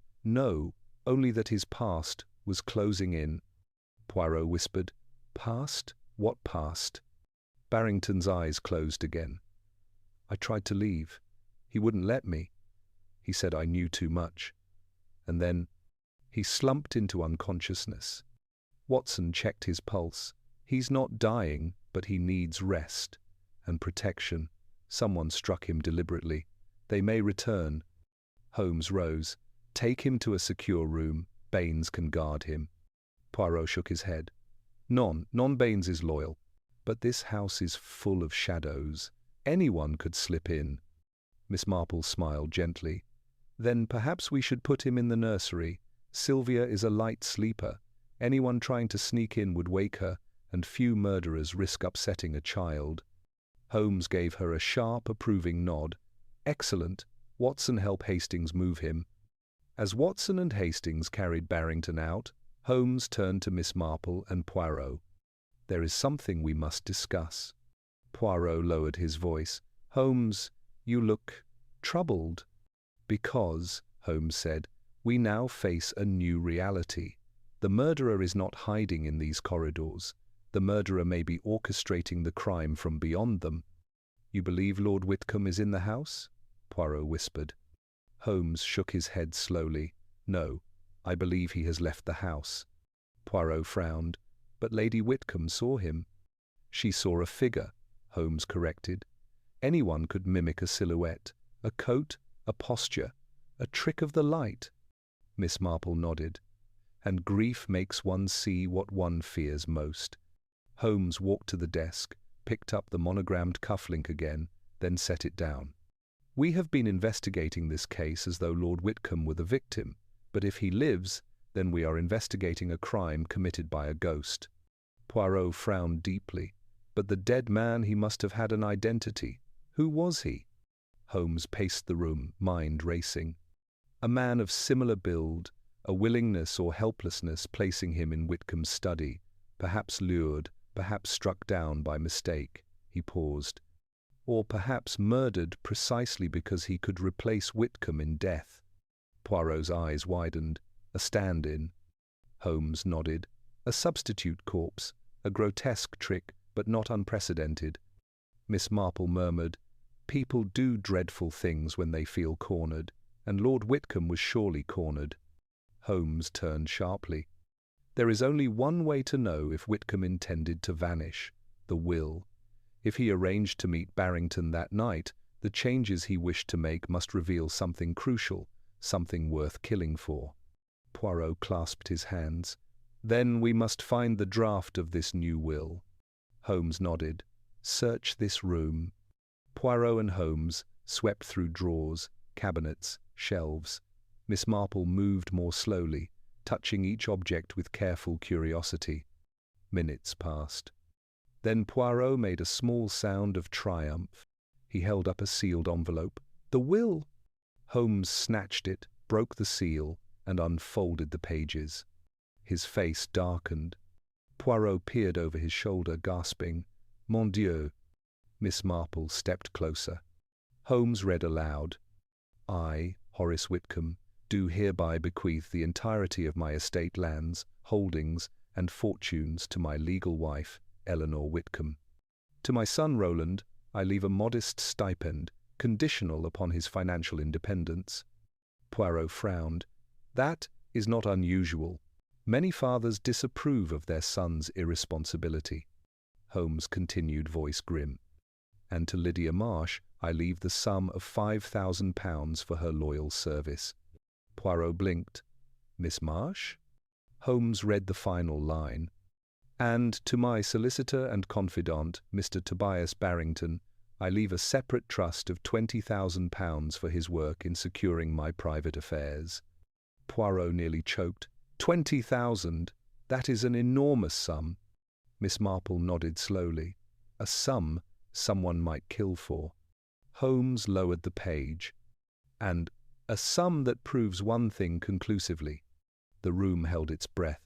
only that his past was closing in." Poirot whispered. "Past? What past?" Barrington's eyes closed again. "I tried to leave. He wouldn't let me. He said I knew too much. And then he slumped into unconsciousness." Watson checked his pulse. "He's not dying, but he needs rest and protection." Someone struck him deliberately. "They may return." Holmes rose. "Take him to a secure room. Baines can guard him." Poirot shook his head. Non-Baines is loyal. But this house is full of shadows. Anyone could slip in." Miss Marple smiled gently. "Then perhaps we should put him in the nursery. Sylvia is a light sleeper. Anyone trying to sneak in would wake her, and few murderers risk upsetting a child." Holmes gave her a sharp, approving nod. "Excellent. Watson, help Hastings move him." As Watson and Hastings carried Barrington out, Holmes turned to Miss Marple and Poirot. "There is something we must discuss." Poirot lowered his voice. "Holmes, you look troubled." "Because," Holmes said, "we now face a new reality. The murderer is not hiding in these corridors. The murderer may be orchestrating the crime from beyond them." "You believe Lord Whitcomb is in the house?" Poirot whispered. Holmes shook his head slowly. "No, I believe he has left the house." Poirot frowned. "But Lady Whitcomb saw him." "She saw a figure," Holmes corrected. "Anyone could mimic a silhouette, a coat, a posture, a trick of the light." Miss Marple nodded. "And grief makes one see what one fears most." Holmes walked to the desk, picked up the monogrammed cufflink again, then set it down. "We have been investigating this case as though Lord Whitcomb were the victim, but if he lives, then we are investigating a crime committed by a ghost. Poirot frowned deeply. But the dead man, he must have had an identity. Who was he? Holmes paced the room, mind racing. A man of similar build, a willingness or helplessness placing him in Whitcomb's study, perhaps lured, perhaps struck down by mistake. He paused. Or perhaps murdered precisely because he could replace Whitcomb in death. Poirot's eyes widened. A stand-in. Holmes nodded. A substitute corpse. A grotesque trick, but not unprecedented. Miss Marple murmured, "People do dreadful things when they feel cornered, and Lord Whitcomb was surely cornered." Holmes turned sharply. "There is only one way to know if Whitcomb intended to vanish: the will. If he arranged to meet Barrington that night, the changes he wished to make must reveal something crucial, something worth killing for." Poirot clasped his hands. "Then we must find the draft of this new will." Holmes nodded. "Search this room." Poirot and Holmes swept through drawers, cabinets, shelves. Miss Marple moved more slowly, touching each object with careful curiosity. Minutes passed. Then Poirot made a small sound of triumph. He held up a sealed envelope. "The will!" Holmes snatched it, broke the seal, and unfolded the pages. His face darkened. Poirot peered over his shoulder, gasping, "Mon Dieu!" Miss Marple stepped closer. Holmes read aloud, "I, Horace Whitcomb, do hereby bequeath the entirety of my estate lands, holdings, and fortunes to my legal wife, Eleanor Whitcomb. To my son Roland, I leave a modest stipend, conditional upon his financial independence." Poirot frowned. "That is not unusual. Many fathers disapprove of their son's irresponsibility." Holmes continued, voice grim. "And to Lydia Marsh I leave the sum of £5,000 for her loyal service." Poirot blinked. "Miss Marsh?" Holmes read the final line. "And to my solicitor and confidant, Mr. Tobias Barrington, I leave a separate trust of £20,000 for his work in securing my private affairs." Poirot nearly choked. 20,000! That is an enormous sum." Miss Marple nodded slowly. "A sum someone might kill for." Holmes lowered the page. "And a sum that proves one thing conclusively." The room held its breath.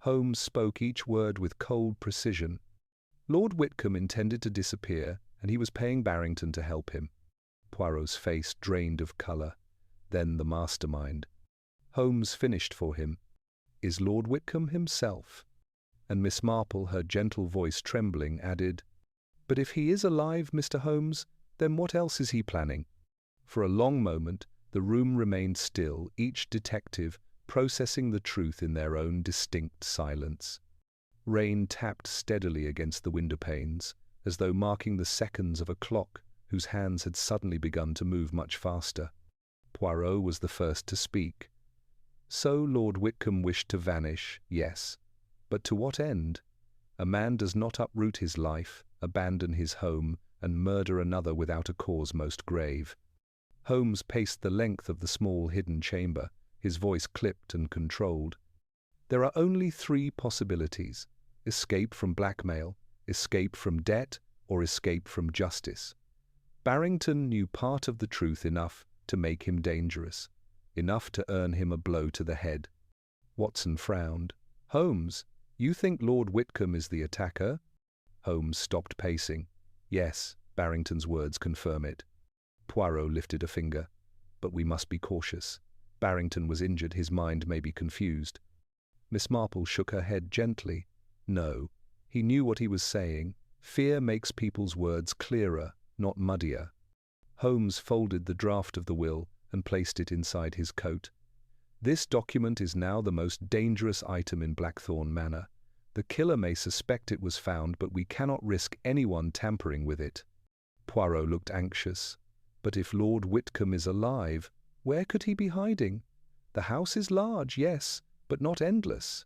Holmes spoke each word with cold precision. "Lord Whitcomb intended to disappear, and he was paying Barrington to help him." Poirot's face drained of colour. Then the mastermind. Holmes finished for him. "Is Lord Whitcomb himself?" And Miss Marple, her gentle voice trembling, added, "But if he is alive, Mr. Holmes, then what else is he planning?" For a long moment the room remained still, each detective processing the truth in their own distinct silence. Rain tapped steadily against the window-panes, as though marking the seconds of a clock whose hands had suddenly begun to move much faster. Poirot was the first to speak. "So Lord Whitcomb wished to vanish, yes. But to what end? A man does not uproot his life, abandon his home, and murder another without a cause most grave." Holmes paced the length of the small hidden chamber, his voice clipped and controlled. "There are only three possibilities: escape from blackmail, escape from debt, or escape from justice. Barrington knew part of the truth enough to make him dangerous, enough to earn him a blow to the head." Watson frowned. "Holmes, you think Lord Whitcomb is the attacker?" Holmes stopped pacing. "Yes, Barrington's words confirm it." Poirot lifted a finger. "But we must be cautious. Barrington was injured, his mind may be confused." Miss Marple shook her head gently. "No, he knew what he was saying. Fear makes people's words clearer, not muddier." Holmes folded the draft of the will and placed it inside his coat. "This document is now the most dangerous item in Blackthorn Manor. The killer may suspect it was found, but we cannot risk anyone tampering with it." Poirot looked anxious. "But if Lord Whitcomb is alive, where could he be hiding? The house is large, yes, but not endless."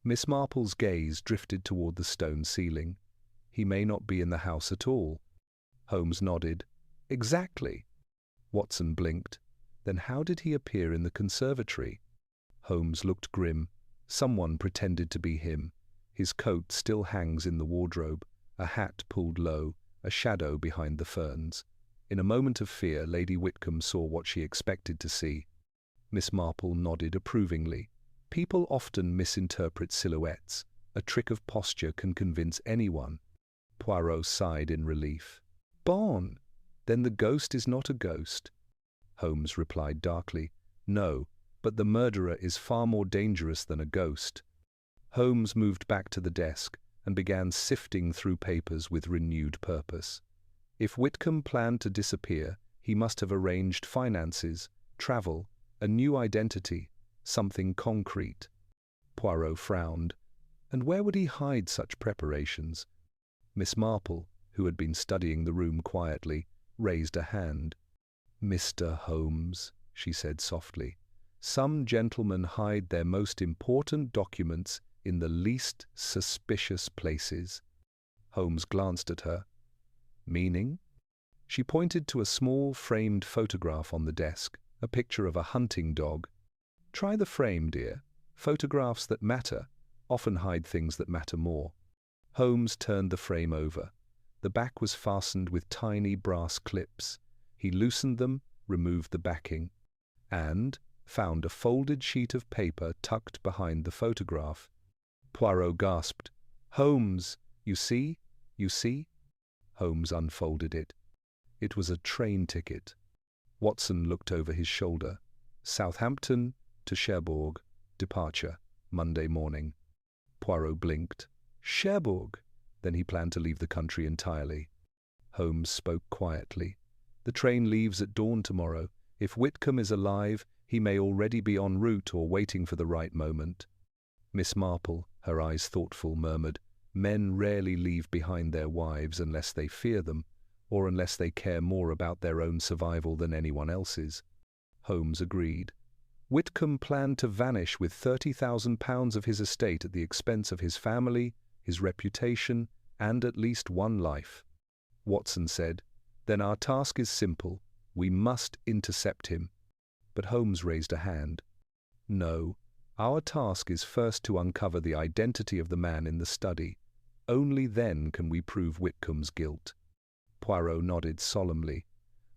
Miss Marple's gaze drifted toward the stone ceiling. "He may not be in the house at all." Holmes nodded. "Exactly." Watson blinked. "Then how did he appear in the conservatory?" Holmes looked grim. Someone pretended to be him. His coat still hangs in the wardrobe, a hat pulled low, a shadow behind the ferns. In a moment of fear, Lady Whitcomb saw what she expected to see. Miss Marple nodded approvingly. People often misinterpret silhouettes. A trick of posture can convince anyone. Poirot sighed in relief. Bon! Then the ghost is not a ghost. Holmes replied darkly. No, but the murderer is far more dangerous than a ghost. Holmes moved back to the desk and began sifting through papers with renewed purpose. If Whitcomb planned to disappear, he must have arranged finances, travel, a new identity, something concrete. Poirot frowned. And where would he hide such preparations? Miss Marple, who had been studying the room quietly, raised a hand. Mr. Holmes, she said softly, some gentlemen hide their most important documents in the least suspicious places. Holmes glanced at her. Meaning? She pointed to a small framed photograph on the desk, a picture of a hunting dog. Try the frame, dear. Photographs that matter often hide things that matter more. Holmes turned the frame over. The back was fastened with tiny brass clips. He loosened them, removed the backing, and found a folded sheet of paper tucked behind the photograph. Poirot gasped. Holmes, you see? You see? Holmes unfolded it. It was a train ticket. Watson looked over his shoulder. Southampton to Cherbourg. Departure, Monday morning. Poirot blinked. Cherbourg? Then he planned to leave the country entirely. Holmes spoke quietly. The train leaves at dawn tomorrow. If Whitcomb is alive, he may already be en route or waiting for the right moment. Miss Marple, her eyes thoughtful, murmured, Men rarely leave behind their wives unless they fear them, or unless they care more about their own survival than anyone else's. Holmes agreed. Whitcomb planned to vanish with £30,000 of his estate at the expense of his family, his reputation, and at least one life. Watson said, Then our task is simple. We must intercept him. But Holmes raised a hand. No, our task is first to uncover the identity of the man in the study. Only then can we prove Whitcomb's guilt. Poirot nodded solemnly.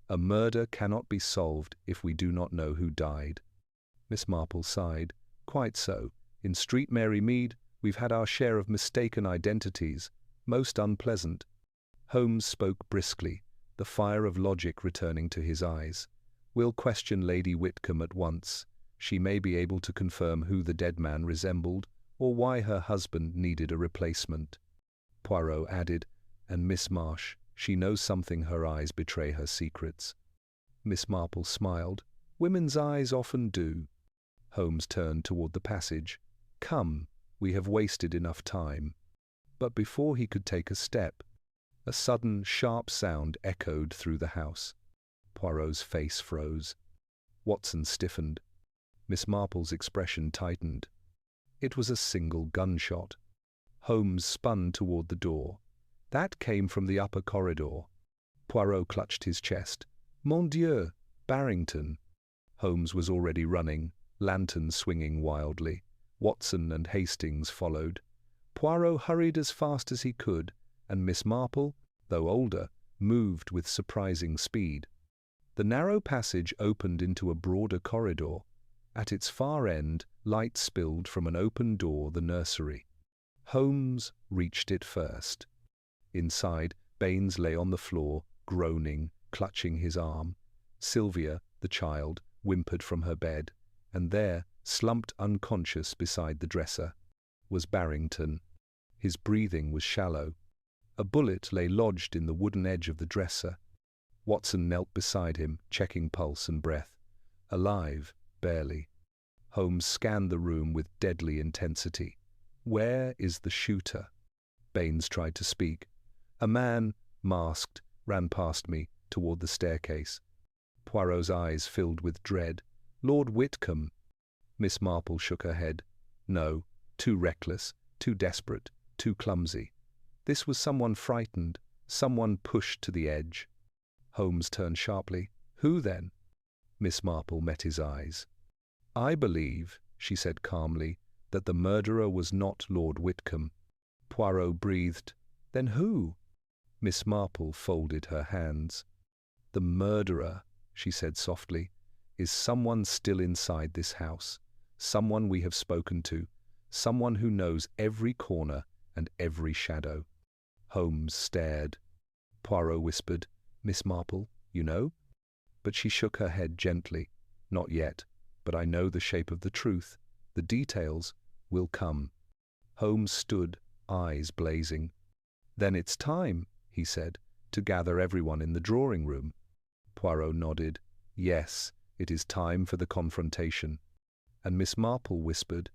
A murder cannot be solved if we do not know who died. Miss Marple sighed. Quite so. In Street Mary Mead, we've had our share of mistaken identities, most unpleasant. Holmes spoke briskly, the fire of logic returning to his eyes. We'll question Lady Whitcomb at once. She may be able to confirm who the dead man resembled, or why her husband needed a replacement. Poirot added, And Miss Marsh, she knows something her eyes betray her secrets. Miss Marple smiled. Women's eyes often do. Holmes turned toward the passage. Come, we have wasted enough time. But before he could take a step, a sudden, sharp sound echoed through the house. Poirot's face froze. Watson stiffened. Miss Marple's expression tightened. It was a single gunshot. Holmes spun toward the door. That came from the upper corridor. Poirot clutched his chest. Mon Dieu, Barrington. Holmes was already running, lanterns swinging wildly. Watson and Hastings followed. Poirot hurried as fast as he could, and Miss Marple, though older, moved with surprising speed. The narrow passage opened into a broader corridor. At its far end, light spilled from an open door, the nursery. Holmes reached it first. Inside, Baines lay on the floor, groaning, clutching his arm. Sylvia, the child, whimpered from her bed, and there, slumped unconscious beside the dresser, was Barrington. His breathing was shallow. A bullet lay lodged in the wooden edge of the dresser. Watson knelt beside him, checking pulse and breath. Alive, barely. Holmes scanned the room with deadly intensity. Where is the shooter? Baines tried to speak. A man, masked, ran past me, toward the staircase. Poirot's eyes filled with dread. Lord Whitcomb. Miss Marple shook her head. No, too reckless, too desperate, too clumsy. This was someone frightened, someone pushed to the edge. Holmes turned sharply. Who then? Miss Marple met his eyes. I believe, she said calmly, that the murderer was not Lord Whitcomb. Poirot breathed. Then who? Miss Marple folded her hands. The murderer, she said softly, is someone still inside this house, someone we have spoken to, someone who knows every corner and every shadow. Holmes stared. Poirot whispered, Miss Marple, you know? But she shook her head gently. Not yet, but I know the shape of the truth. The details will come. Holmes stood, eyes blazing. Then it's time, he said, to gather everyone in the drawing room. Poirot nodded. Yes, it is time for the confrontation. And Miss Marple whispered,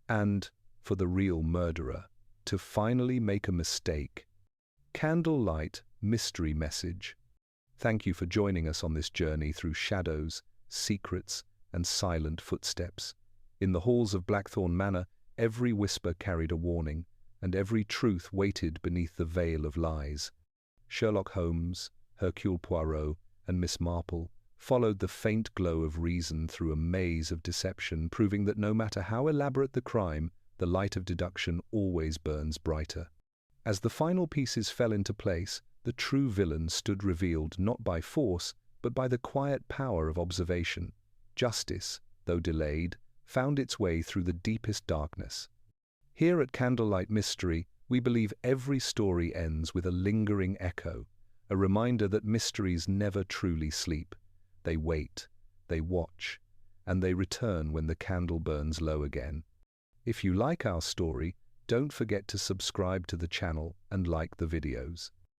and for the real murderer to finally make a mistake. Candlelight Mystery Message. Thank you for joining us on this journey through shadows, secrets, and silent footsteps. In the halls of Blackthorn Manor, every whisper carried a warning, and every truth waited beneath the veil of lies. Sherlock Holmes, Hercule Poirot, and Miss Marple followed the faint glow of reason through a maze of deception, proving that no matter how elaborate the crime, the light of deduction always burns brighter. As the final pieces fell into place, the true villain stood revealed not by force, but by the quiet power of observation. Justice, though delayed, found its way through the deepest darkness. Here at Candlelight Mystery, we believe every story ends with a lingering echo, a reminder that mysteries never truly sleep. They wait, they watch, and they return when the candle burns low again. If you like our story, don't forget to subscribe to the channel and like the videos.